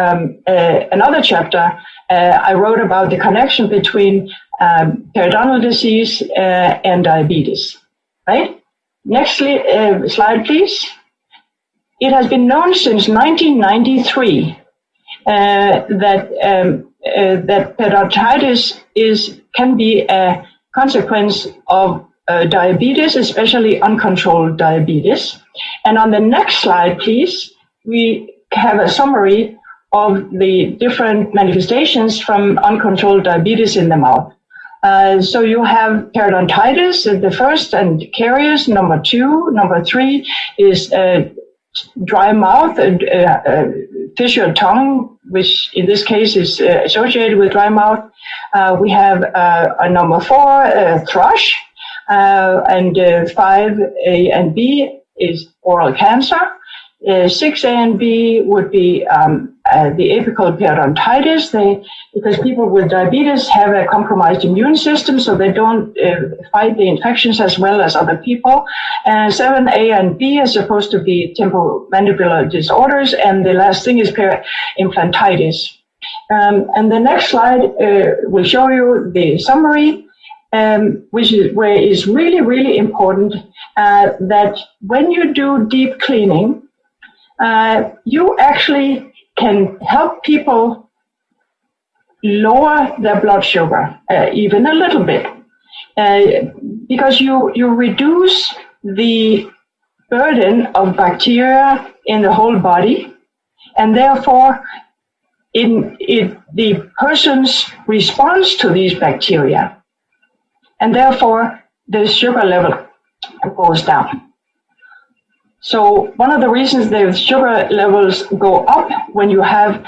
another chapter I wrote about the connection between periodontal disease and diabetes, right? Next slide, please. It has been known since 1993 that periodontitis can be a consequence of diabetes, especially uncontrolled diabetes. And on the next slide, please, we have a summary of the different manifestations from uncontrolled diabetes in the mouth. So you have periodontitis, the first, and caries, number 2. Number 3 is dry mouth, fissured tongue, which in this case is associated with dry mouth. We have a number 4, thrush, and 5A and B is oral cancer. 6A and B would be the apical periodontitis. Because people with diabetes have a compromised immune system, so they don't fight the infections as well as other people. 7A and B are supposed to be temporomandibular disorders, and the last thing is periimplantitis. And the next slide will show you the summary, which is where it's really, really important that when you do deep cleaning, you actually can help people lower their blood sugar, even a little bit, because you reduce the burden of bacteria in the whole body, and therefore the person's response to these bacteria, and therefore the sugar level goes down. So one of the reasons the sugar levels go up when you have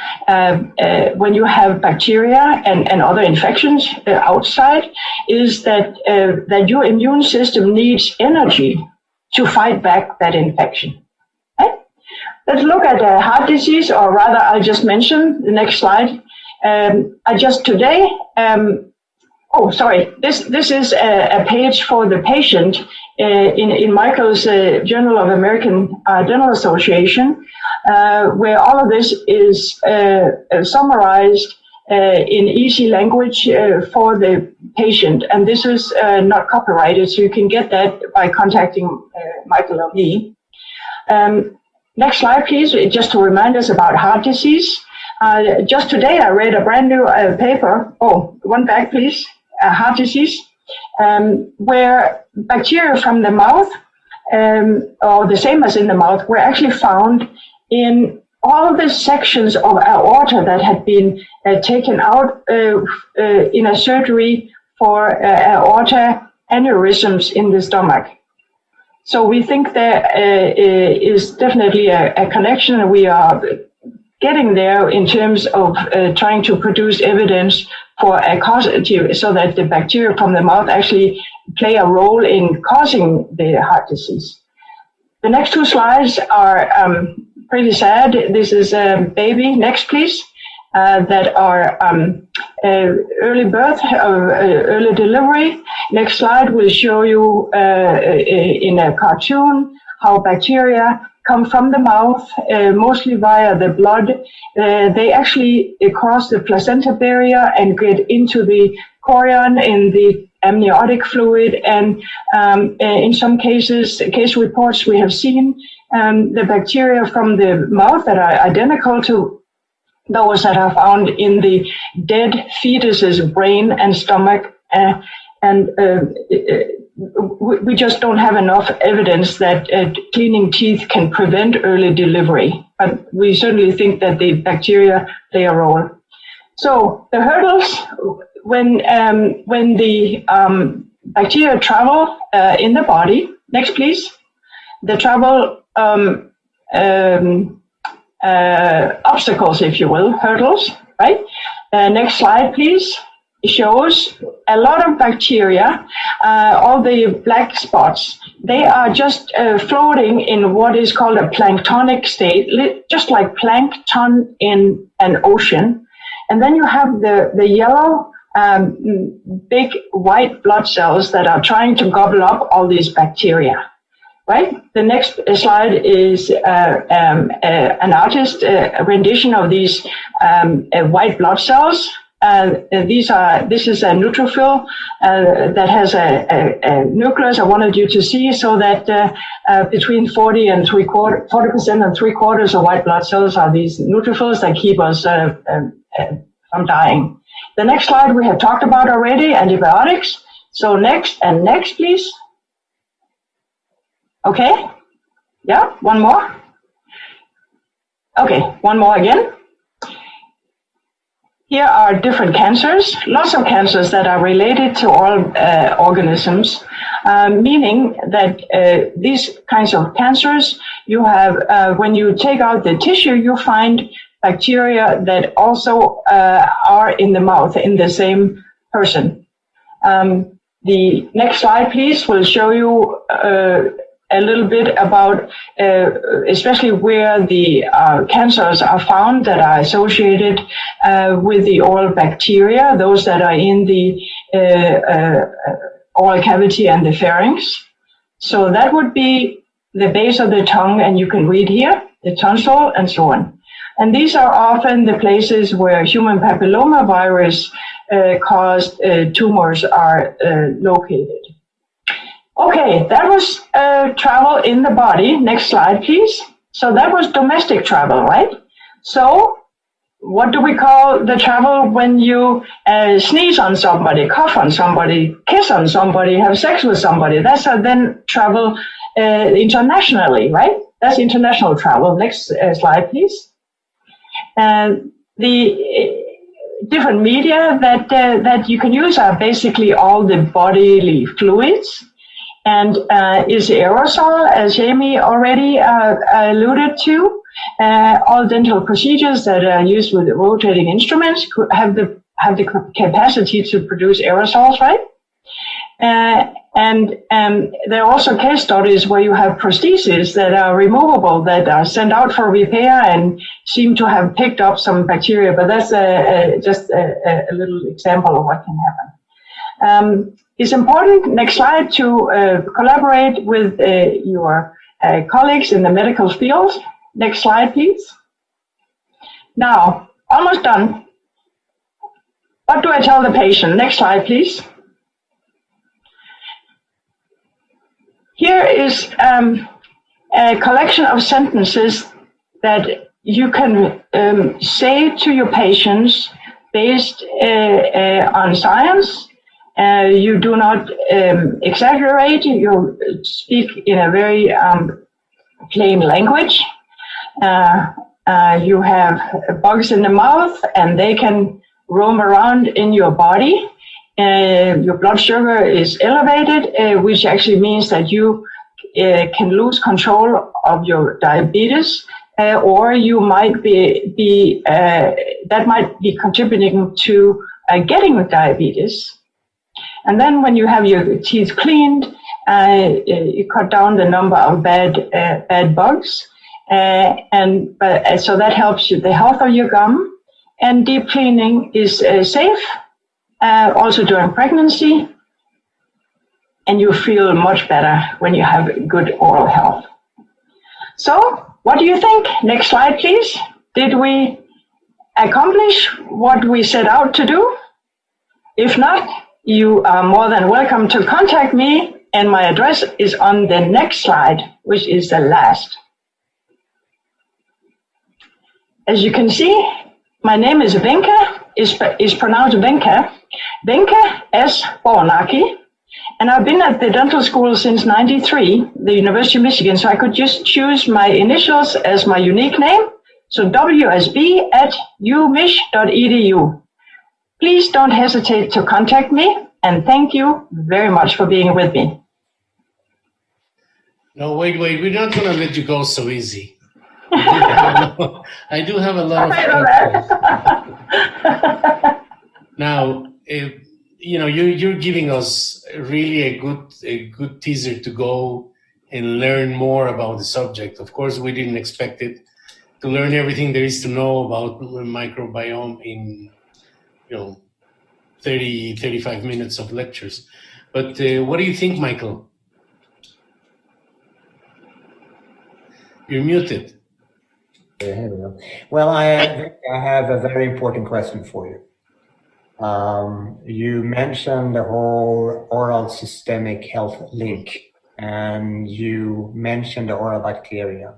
bacteria and other infections outside is that your immune system needs energy to fight back that infection. Right? Let's look at heart disease, or rather, I'll just mention the next slide. This is a page for the patient in Michael's Journal of American Dental Association, where all of this is summarized in easy language for the patient. And this is not copyrighted, so you can get that by contacting Michael or me. Next slide, please, just to remind us about heart disease. Just today, I read a brand new paper. Oh, one back, please. Heart disease, where bacteria from the mouth, or the same as in the mouth, were actually found in all the sections of aorta that had been taken out in a surgery for aorta aneurysms in the stomach. So we think there is definitely a connection, and we are getting there in terms of trying to produce evidence for a causative, so that the bacteria from the mouth actually play a role in causing the heart disease. The next 2 slides are pretty sad. This is a baby, next please, that are early birth, early delivery. Next slide will show you in a cartoon how bacteria come from the mouth, mostly via the blood. They actually cross the placenta barrier and get into the chorion in the amniotic fluid. And in some cases, case reports we have seen, the bacteria from the mouth that are identical to those that are found in the dead fetus's brain and stomach. We just don't have enough evidence that cleaning teeth can prevent early delivery, but we certainly think that the bacteria play a role. So the hurdles when the bacteria travel in the body. Next, please. The travel obstacles, if you will, hurdles, right? Next slide, please. Shows a lot of bacteria, all the black spots, they are just floating in what is called a planktonic state, just like plankton in an ocean. And then you have the yellow, big white blood cells that are trying to gobble up all these bacteria. Right? The next slide is an artist rendition of these white blood cells. This is a neutrophil that has a nucleus I wanted you to see, so that between 40% and 3/4 of white blood cells are these neutrophils that keep us from dying. The next slide we have talked about already, antibiotics. So next, please. Okay. Yeah, one more. Okay, one more again. Here are different cancers, lots of cancers that are related to all organisms, meaning that these kinds of cancers, you have, when you take out the tissue, you find bacteria that also are in the mouth, in the same person. The next slide, please, will show you a little bit about especially where the cancers are found that are associated with the oral bacteria, those that are in the oral cavity and the pharynx. So that would be the base of the tongue, and you can read here, the tonsil, and so on. And these are often the places where human papillomavirus caused tumors are located. Okay, that was travel in the body. Next slide, please. So that was domestic travel, right? So what do we call the travel when you sneeze on somebody, cough on somebody, kiss on somebody, have sex with somebody? That's then travel internationally, right? That's international travel. Next slide, please. And the different media that you can use are basically all the bodily fluids. And is aerosol, as Jamie already alluded to. All dental procedures that are used with rotating instruments have the capacity to produce aerosols, right? And there are also case studies where you have prostheses that are removable, that are sent out for repair and seem to have picked up some bacteria, but that's just a little example of what can happen. It's important, next slide, to collaborate with your colleagues in the medical field. Next slide, please. Now, almost done. What do I tell the patient? Next slide, please. Here is a collection of sentences that you can say to your patients based on science. You do not exaggerate. You speak in a very plain language. You have bugs in the mouth, and they can roam around in your body. Your blood sugar is elevated, which actually means that you can lose control of your diabetes, or you might be that might be contributing to getting diabetes. And then when you have your teeth cleaned, you cut down the number of bad bugs, so that helps you the health of your gum. And deep cleaning is safe, also during pregnancy, and you feel much better when you have good oral health. So, what do you think? Next slide, please. Did we accomplish what we set out to do? If not, you are more than welcome to contact me, and my address is on the next slide, which is the last. As you can see, my name is Wenche, is pronounced Wenche, Wenche S. Bornacki, and I've been at the dental school since '93, the University of Michigan, so I could just choose my initials as my unique name, so wsb@umich.edu. Please don't hesitate to contact me, and thank you very much for being with me. No, wait, we're not going to let you go so easy. I do have a lot of questions. Now, you're giving us really a good teaser to go and learn more about the subject. Of course, we didn't expect it to learn everything there is to know about the microbiome in 35 minutes of lectures. But what do you think, Michael? You're muted. Here we go. Well, I have a very important question for you. You mentioned the whole oral systemic health link, and you mentioned the oral bacteria.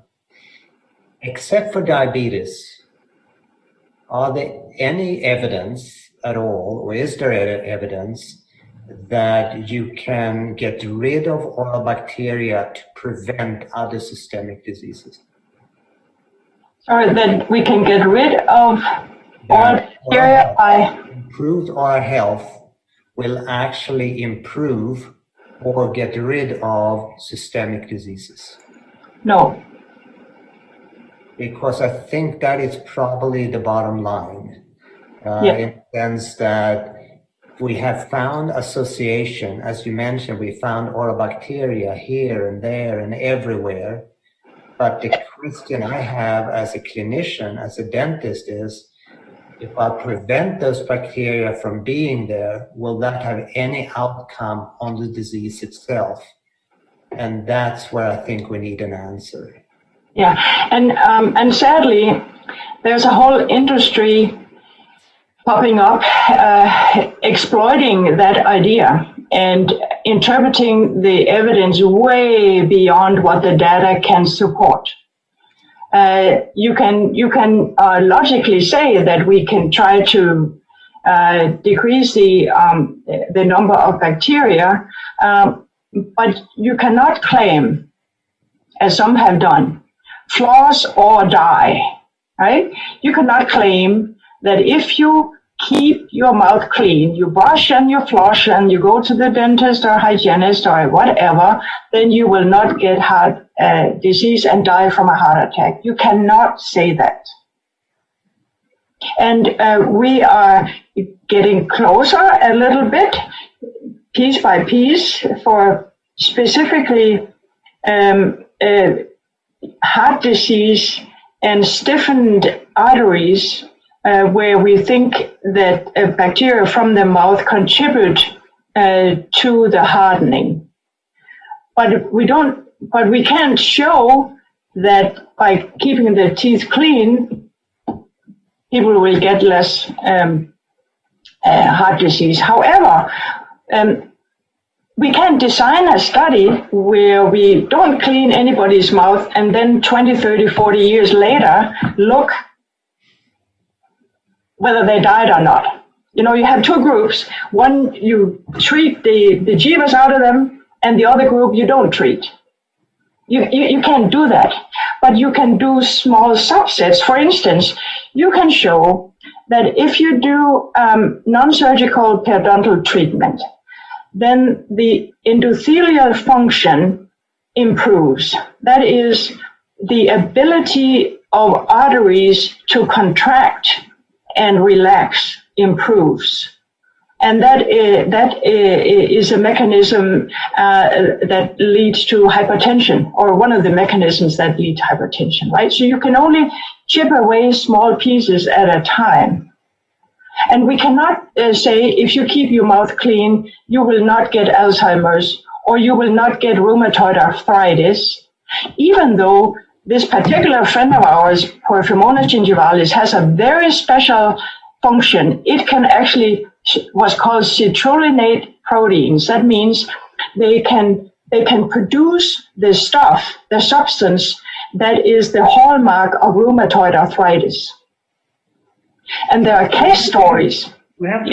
Except for diabetes, are there any evidence at all, or is there evidence that you can get rid of oral bacteria to prevent other systemic diseases? Or that we can get rid of oral bacteria by... Improved oral health will actually improve or get rid of systemic diseases? No. Because I think that is probably the bottom line. In the sense that we have found association, as you mentioned, we found oral bacteria here and there and everywhere. But the question I have as a clinician, as a dentist is, if I prevent those bacteria from being there, will that have any outcome on the disease itself? And that's where I think we need an answer. Yeah, and sadly, there's a whole industry popping up, exploiting that idea and interpreting the evidence way beyond what the data can support. You can logically say that we can try to decrease the number of bacteria, but you cannot claim, as some have done, floss or die, right? You cannot claim that if you keep your mouth clean, you brush and you floss and you go to the dentist or hygienist or whatever, then you will not get heart disease and die from a heart attack. You cannot say that. And we are getting closer a little bit, piece by piece, for specifically heart disease and stiffened arteries, where we think that bacteria from the mouth contribute to the hardening. But we can't show that by keeping the teeth clean, people will get less heart disease. However, we can design a study where we don't clean anybody's mouth and then 20, 30, 40 years later, look whether they died or not. You have two groups. One, you treat the jeevas out of them, and the other group you don't treat. You can't do that. But you can do small subsets. For instance, you can show that if you do non-surgical periodontal treatment, then the endothelial function improves. That is, the ability of arteries to contract and relax improves. And that is a mechanism that leads to hypertension, or one of the mechanisms that lead to hypertension, right? So you can only chip away small pieces at a time. And we cannot say, if you keep your mouth clean, you will not get Alzheimer's, or you will not get rheumatoid arthritis, even though this particular friend of ours, Porphyromonas gingivalis, has a very special function. It can actually, what's called citrullinated proteins. That means they can produce the substance that is the hallmark of rheumatoid arthritis. And there are case stories. We have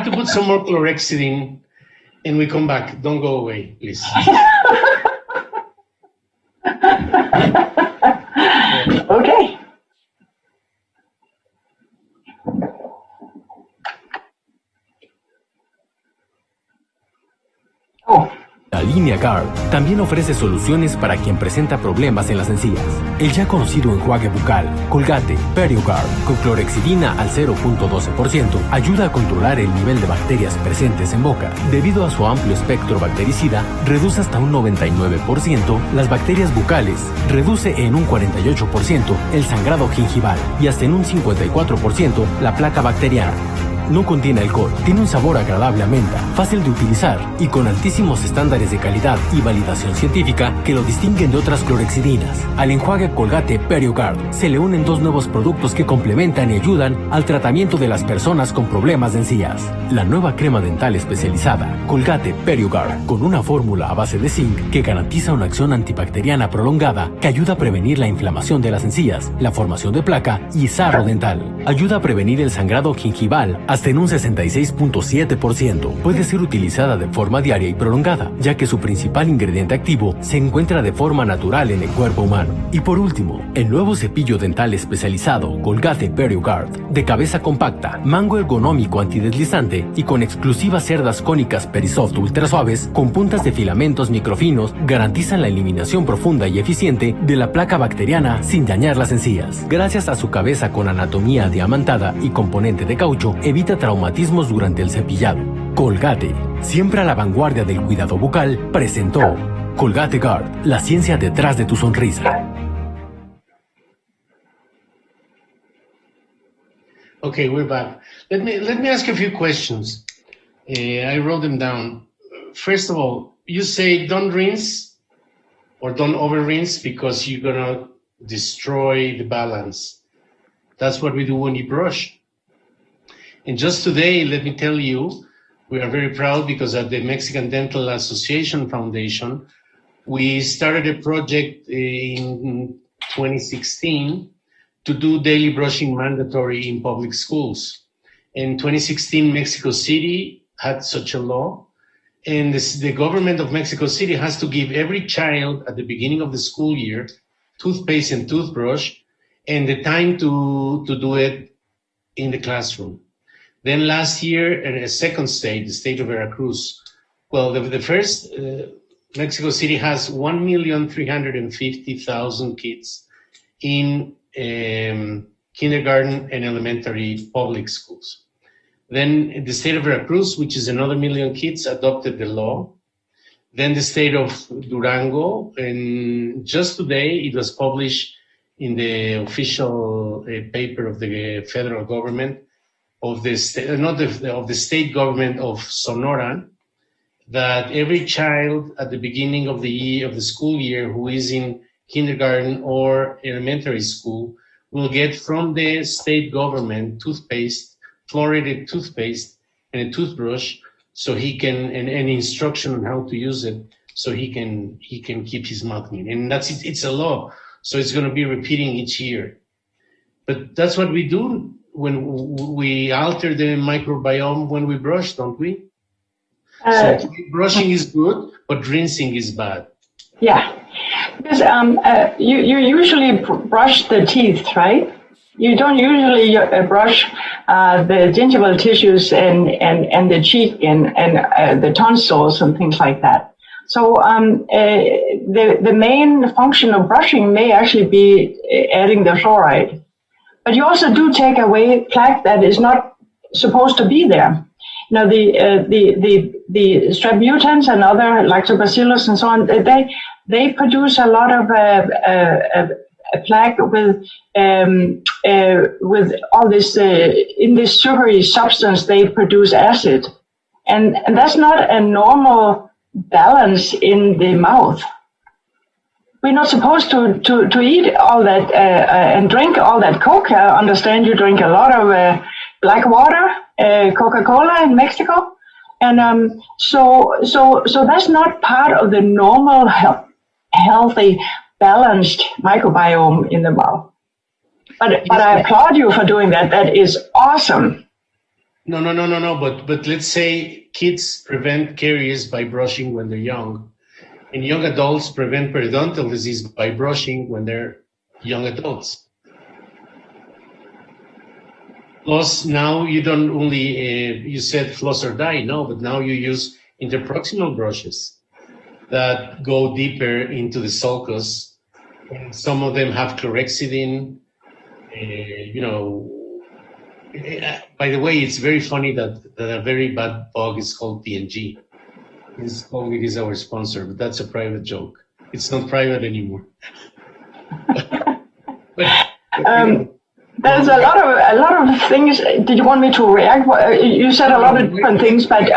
to put some more chlorhexidine, and we come back. Don't go away, please. Okay. Oh. La línea Guard también ofrece soluciones para quien presenta problemas en las encías. El ya conocido enjuague bucal Colgate PerioGuard con clorhexidina al 0.12% ayuda a controlar el nivel de bacterias presentes en boca. Debido a su amplio espectro bactericida, reduce hasta un 99% las bacterias bucales, reduce en un 48% el sangrado gingival y hasta en un 54% la placa bacteriana. No contiene alcohol, tiene un sabor agradable a menta, fácil de utilizar y con altísimos estándares de calidad y validación científica que lo distinguen de otras clorhexidinas. Al enjuague Colgate PerioGuard se le unen dos nuevos productos que complementan y ayudan al tratamiento de las personas con problemas de encías. La nueva crema dental especializada Colgate PerioGuard con una fórmula a base de zinc que garantiza una acción antibacteriana prolongada que ayuda a prevenir la inflamación de las encías, la formación de placa y sarro dental. Ayuda a prevenir el sangrado gingival hasta en un 66.7%. Puede ser utilizada de forma diaria y prolongada, ya que su principal ingrediente activo se encuentra de forma natural en el cuerpo humano. Y por último, el nuevo cepillo dental especializado Colgate PerioGuard, de cabeza compacta, mango ergonómico antideslizante y con exclusivas cerdas cónicas Perisoft ultra suaves con puntas de filamentos microfinos, garantizan la eliminación profunda y eficiente de la placa bacteriana sin dañar las encías. Gracias a su cabeza con anatomía diamantada y componente de caucho, evita traumatismos durante el cepillado. Colgate, siempre a la vanguardia del cuidado bucal, presentó Colgate Guard, la ciencia detrás de tu sonrisa. Okay, we're back. Let me ask you a few questions. I wrote them down. First of all, you say don't rinse or don't over rinse because you're gonna destroy the balance. That's what we do when you brush. And just today, let me tell you, we are very proud because at the Mexican Dental Association Foundation, we started a project in 2016 to do daily brushing mandatory in public schools. In 2016, Mexico City had such a law, and the government of Mexico City has to give every child at the beginning of the school year toothpaste and toothbrush and the time to do it in the classroom. Then last year, a second state, the state of Veracruz. Well, the first, Mexico City has 1,350,000 kids in kindergarten and elementary public schools. Then the state of Veracruz, which is another million kids, adopted the law. Then the state of Durango, and just today it was published in the official paper of the federal government, of the of the state government of Sonora, that every child at the beginning of the year, of the school year, who is in kindergarten or elementary school will get from the state government toothpaste, fluoridated toothpaste, and a toothbrush, so he can, and instruction on how to use it, so he can keep his mouth clean. And that's it. It's a law, so it's going to be repeating each year. But that's what we do when we alter the microbiome when we brush, don't we? So brushing is good, but rinsing is bad. Yeah, because you usually brush the teeth, right? You don't usually brush the gingival tissues and the cheek and the tonsils and things like that. So the main function of brushing may actually be adding the fluoride. But you also do take away plaque that is not supposed to be there. You know, the strep mutans and other lactobacillus and so on, they produce a lot of plaque with all this in this sugary substance. They produce acid, and that's not a normal balance in the mouth. we're not supposed to eat all that and drink all that Coke. I understand you drink a lot of black water, Coca-Cola in Mexico. And so that's not part of the normal healthy, balanced microbiome in the mouth. But I applaud you for doing that. That is awesome. No. But let's say kids prevent caries by brushing when they're young, and young adults prevent periodontal disease by brushing when they're young adults. Plus, now you don't only, you said floss or dye, no, but now you use interproximal brushes that go deeper into the sulcus. And some of them have chlorhexidine. By the way, it's very funny that a very bad bug is called PNG. It is our sponsor, but that's a private joke. It's not private anymore. There's a lot of things. Did you want me to react? You said a lot of different things, but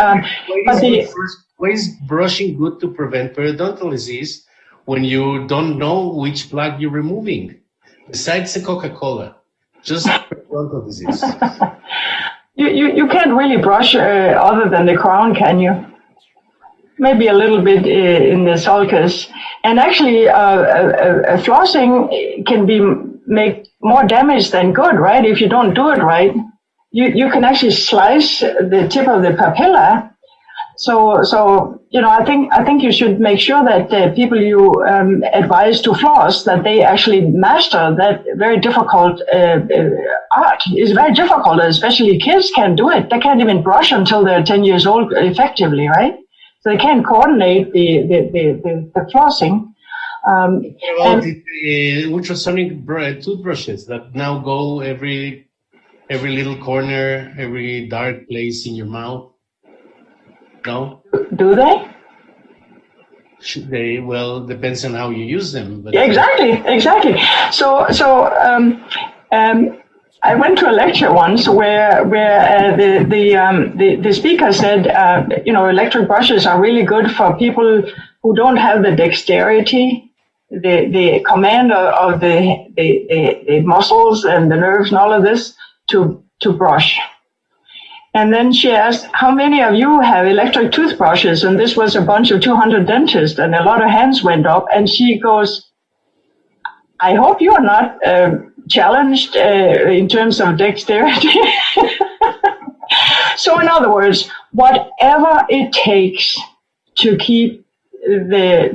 why is brushing good to prevent periodontal disease when you don't know which plaque you're removing? Besides the Coca-Cola, just periodontal disease. You can't really brush other than the crown, can you? Maybe a little bit in the sulcus. And actually, flossing can make more damage than good, right? If you don't do it right, you can actually slice the tip of the papilla. So I think you should make sure that the people you advise to floss, that they actually master that very difficult art. It's very difficult, especially kids can't do it. They can't even brush until they're 10 years old effectively, right? So they can't coordinate the flossing. Ultrasonic toothbrushes that now go every little corner, every dark place in your mouth. No? Do they? Should they? Well, depends on how you use them. But yeah, exactly. So I went to a lecture once where the speaker said, electric brushes are really good for people who don't have the dexterity, the command of the muscles and the nerves and all of this to brush. And then she asked, how many of you have electric toothbrushes? And this was a bunch of 200 dentists, and a lot of hands went up. And she goes, I hope you are not challenged in terms of dexterity. So in other words, whatever it takes to keep the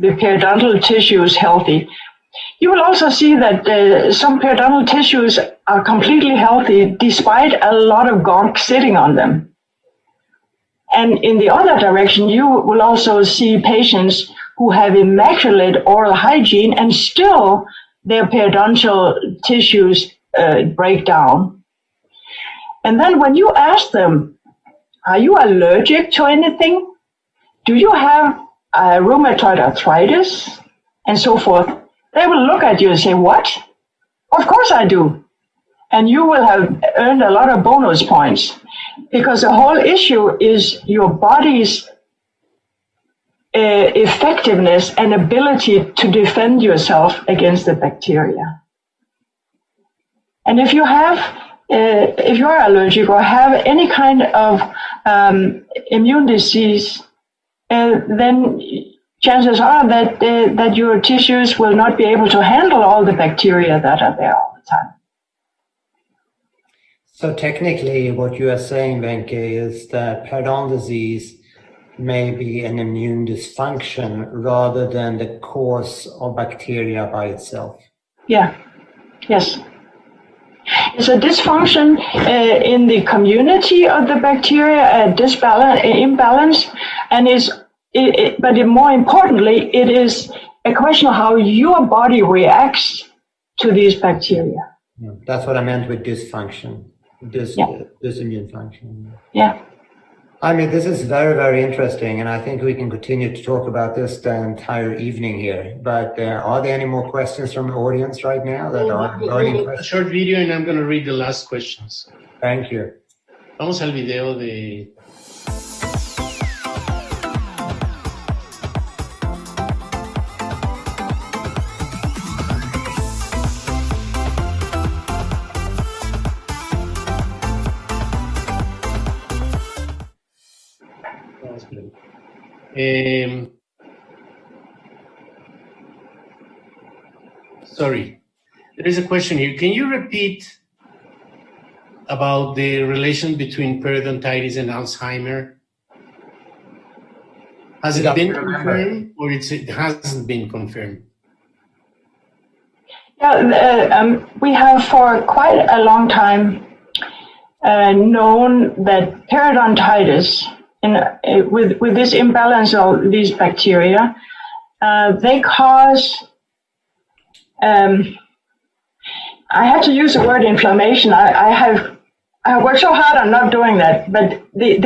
periodontal tissues healthy. You will also see that some periodontal tissues are completely healthy despite a lot of gunk sitting on them. And in the other direction, you will also see patients who have immaculate oral hygiene and still their periodontal tissues break down. And then when you ask them, are you allergic to anything? Do you have rheumatoid arthritis? And so forth. They will look at you and say, what? Of course I do. And you will have earned a lot of bonus points because the whole issue is your body's effectiveness and ability to defend yourself against the bacteria. And if you are allergic or have any kind of immune disease, then chances are that your tissues will not be able to handle all the bacteria that are there all the time. So technically, what you are saying, Wenche, is that periodontal disease may be an immune dysfunction rather than the cause of bacteria by itself. Yeah. Yes. It's a dysfunction in the community of the bacteria, imbalance, and but more importantly, it is a question of how your body reacts to these bacteria. Yeah, that's what I meant with dysfunction, immune function. Yeah. I mean, this is very, very interesting, and I think we can continue to talk about this the entire evening here. But are there any more questions from the audience right now? A short video, and I'm going to read the last questions. Thank you. Vamos al video de... Sorry, there is a question here. Can you repeat about the relation between periodontitis and Alzheimer? Has it been confirmed, or it hasn't been confirmed? Yeah, we have for quite a long time known that periodontitis, with this imbalance of these bacteria, they cause, I had to use the word inflammation. I have worked so hard on not doing that, but the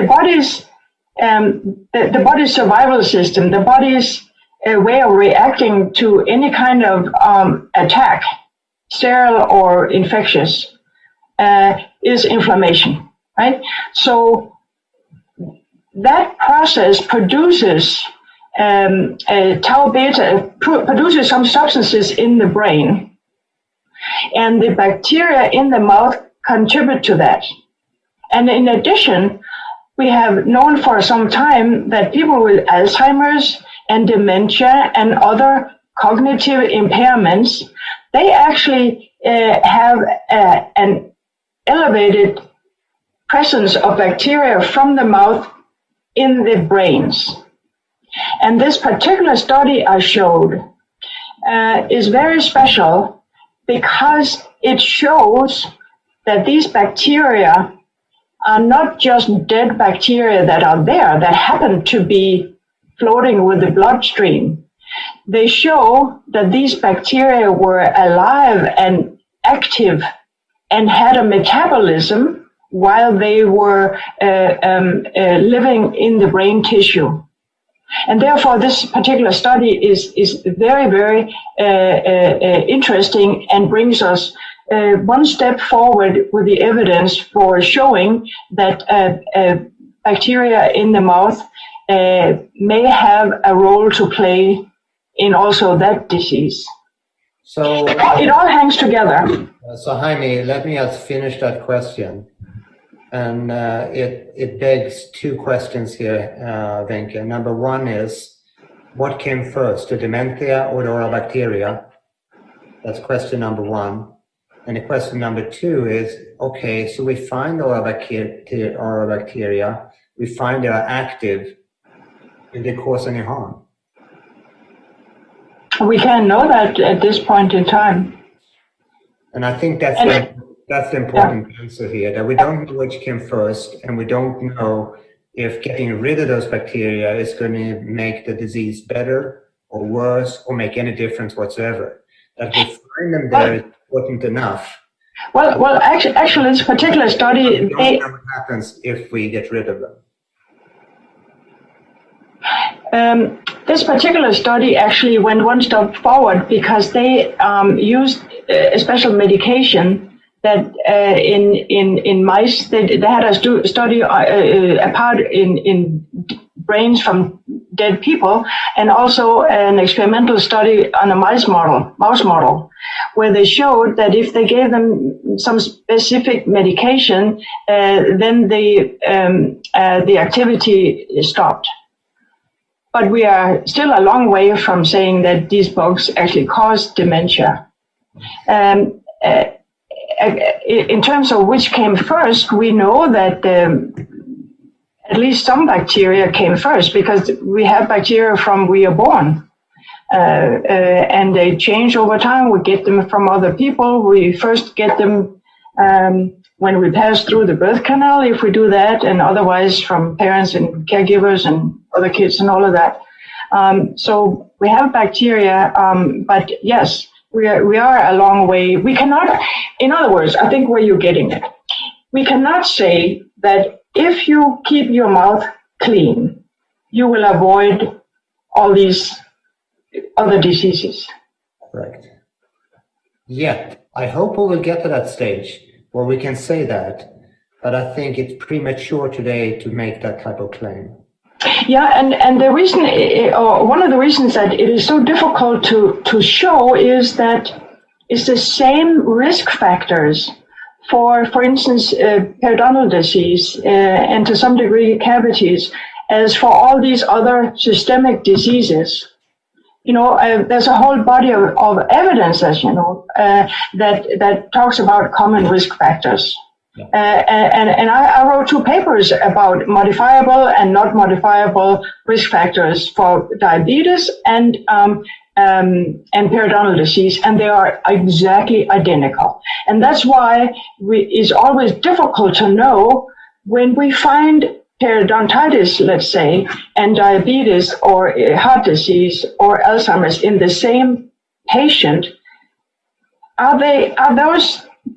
body's survival system, the body's way of reacting to any kind of attack, sterile or infectious, is inflammation, right? So that process produces tau beta, produces some substances in the brain, and the bacteria in the mouth contribute to that. And in addition, we have known for some time that people with Alzheimer's and dementia and other cognitive impairments, they actually have an elevated presence of bacteria from the mouth in the brains. And this particular study I showed is very special because it shows that these bacteria are not just dead bacteria that are there, that happen to be floating with the bloodstream. They show that these bacteria were alive and active and had a metabolism while they were living in the brain tissue. And therefore, this particular study is very, very interesting and brings us one step forward with the evidence for showing that bacteria in the mouth may have a role to play in also that disease. So it all hangs together. So Jaime, let me just finish that question. And it begs two questions here, Wenche. Number one is, what came first, the dementia or the oral bacteria? That's question number one. And the question number two is, okay, so we find oral bacteria, we find they are active, and they cause any harm? We can't know that at this point in time. And I think that's the important answer here, that we don't know which came first, and we don't know if getting rid of those bacteria is going to make the disease better or worse or make any difference whatsoever. That we find them there is important enough. Well, actually, this particular study, we don't know what happens if we get rid of them. This particular study actually went one step forward because they used a special medication that in mice, they had a study a part in brains from dead people, and also an experimental study on a mouse model, where they showed that if they gave them some specific medication, then the activity stopped. But we are still a long way from saying that these bugs actually cause dementia. In terms of which came first, we know that at least some bacteria came first, because we have bacteria from we are born. And they change over time. We get them from other people. We first get them when we pass through the birth canal, if we do that, and otherwise from parents and caregivers and other kids and all of that. So we have bacteria, but yes, we are a long way. We cannot, in other words, I think where you're getting it, we cannot say that if you keep your mouth clean, you will avoid all these other diseases. Correct. Yet, I hope we will get to that stage where we can say that, but I think it's premature today to make that type of claim. Yeah, and the reason, or one of the reasons that it is so difficult to show is that it's the same risk factors for instance, periodontal disease and to some degree cavities as for all these other systemic diseases. There's a whole body of evidence, as you know, that talks about common risk factors. Yeah. And I wrote 2 papers about modifiable and not modifiable risk factors for diabetes and periodontal disease, and they are exactly identical. And that's why it's always difficult to know when we find periodontitis, let's say, and diabetes or heart disease or Alzheimer's in the same patient. Are those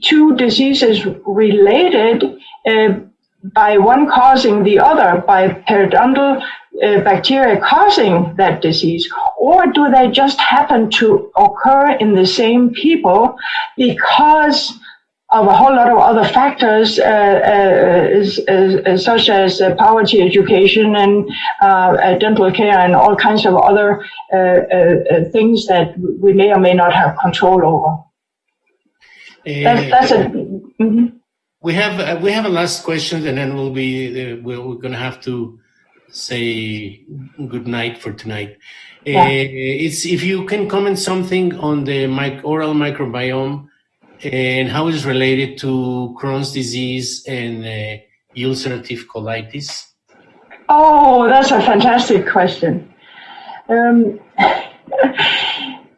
2 diseases related by one causing the other, by periodontal bacteria causing that disease, or do they just happen to occur in the same people because of a whole lot of other factors, such as poverty, education, and dental care, and all kinds of other things that we may or may not have control over? That's it. Mm-hmm. We have a last question, and then we're going to have to say good night for tonight. Yeah. It's if you can comment something on the oral microbiome and how it's related to Crohn's disease and ulcerative colitis. Oh, that's a fantastic question.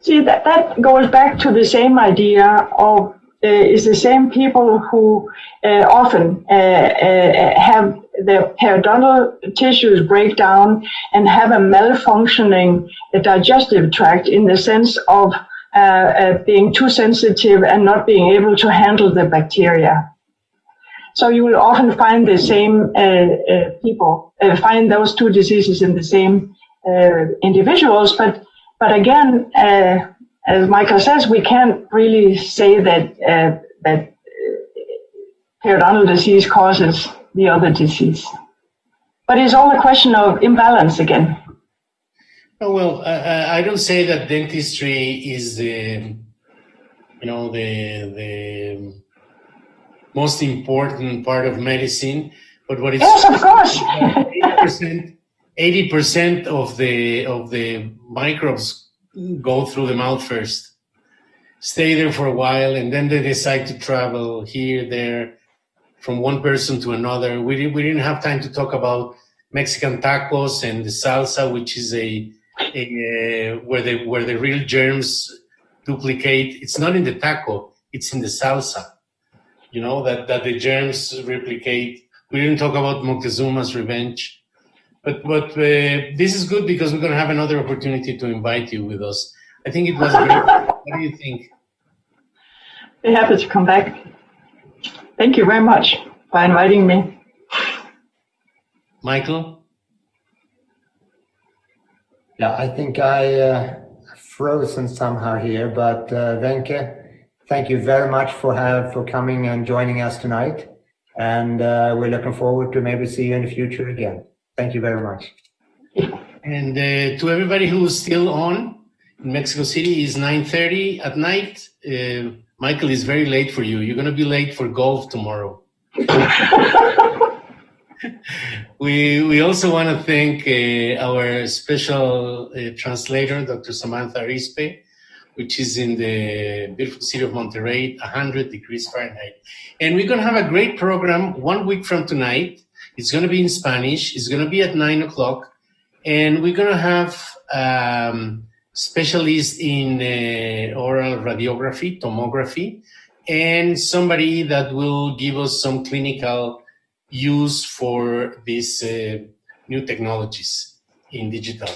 See, that goes back to the same idea of is the same people who often have their periodontal tissues break down and have a malfunctioning digestive tract in the sense of being too sensitive and not being able to handle the bacteria. So you will often find the same people, find those 2 diseases in the same individuals, but again, as Michael says, we can't really say that periodontal disease causes the other disease. But it's all a question of imbalance again. Oh, well, I don't say that dentistry is the most important part of medicine, but what is yes, of course. 80% of the microbes go through the mouth first, stay there for a while, and then they decide to travel here, there, from one person to another. We didn't have time to talk about Mexican tacos and the salsa, which is where the real germs duplicate. It's not in the taco, it's in the salsa. That the germs replicate. We didn't talk about Montezuma's revenge. But this is good because we're going to have another opportunity to invite you with us. I think it was great. What do you think? Be happy to come back. Thank you very much for inviting me. Michael? Yeah, I think I frozen somehow here, but Wenke, thank you very much for coming and joining us tonight. And we're looking forward to maybe see you in the future again. Thank you very much. And to everybody who's still on, in Mexico City is 9:30 at night. Michael is very late for you. You're going to be late for golf tomorrow. We also want to thank our special translator, Dr. Samantha Arispe, which is in the beautiful city of Monterrey, 100 degrees Fahrenheit. And we're going to have a great program 1 week from tonight. It's going to be in Spanish. It's going to be at 9 o'clock. And we're going to have specialists in oral radiography, tomography, and somebody that will give us some clinical use for these new technologies in digital.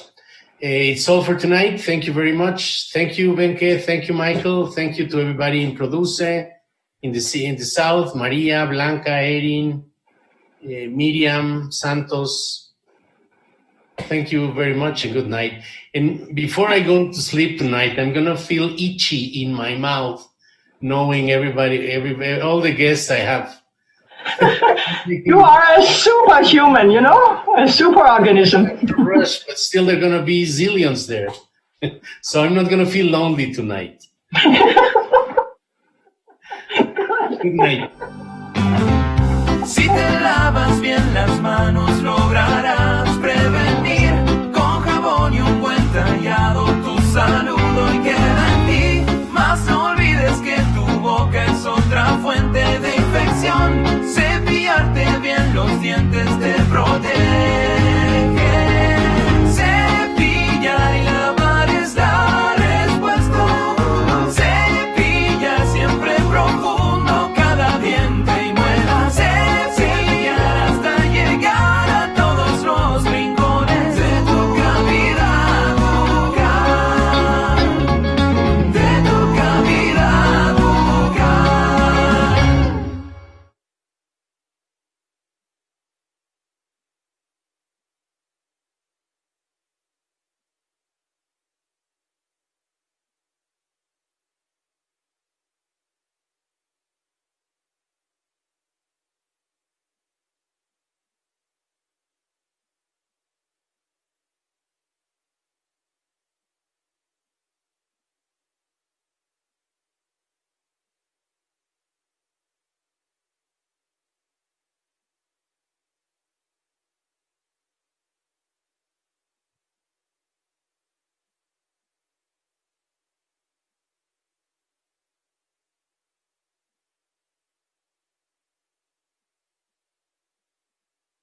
It's all for tonight. Thank you very much. Thank you, Wenke. Thank you, Michael. Thank you to everybody in Produce, in the South, Maria, Blanca, Erin, Miriam, Santos. Thank you very much and good night. And before I go to sleep tonight, I'm going to feel itchy in my mouth, knowing everybody, all the guests I have. You are a superhuman, a super organism. Rush, but still there are going to be zillions there. So I'm not going to feel lonely tonight. Good night. Si te lavas bien las manos, lograrás there.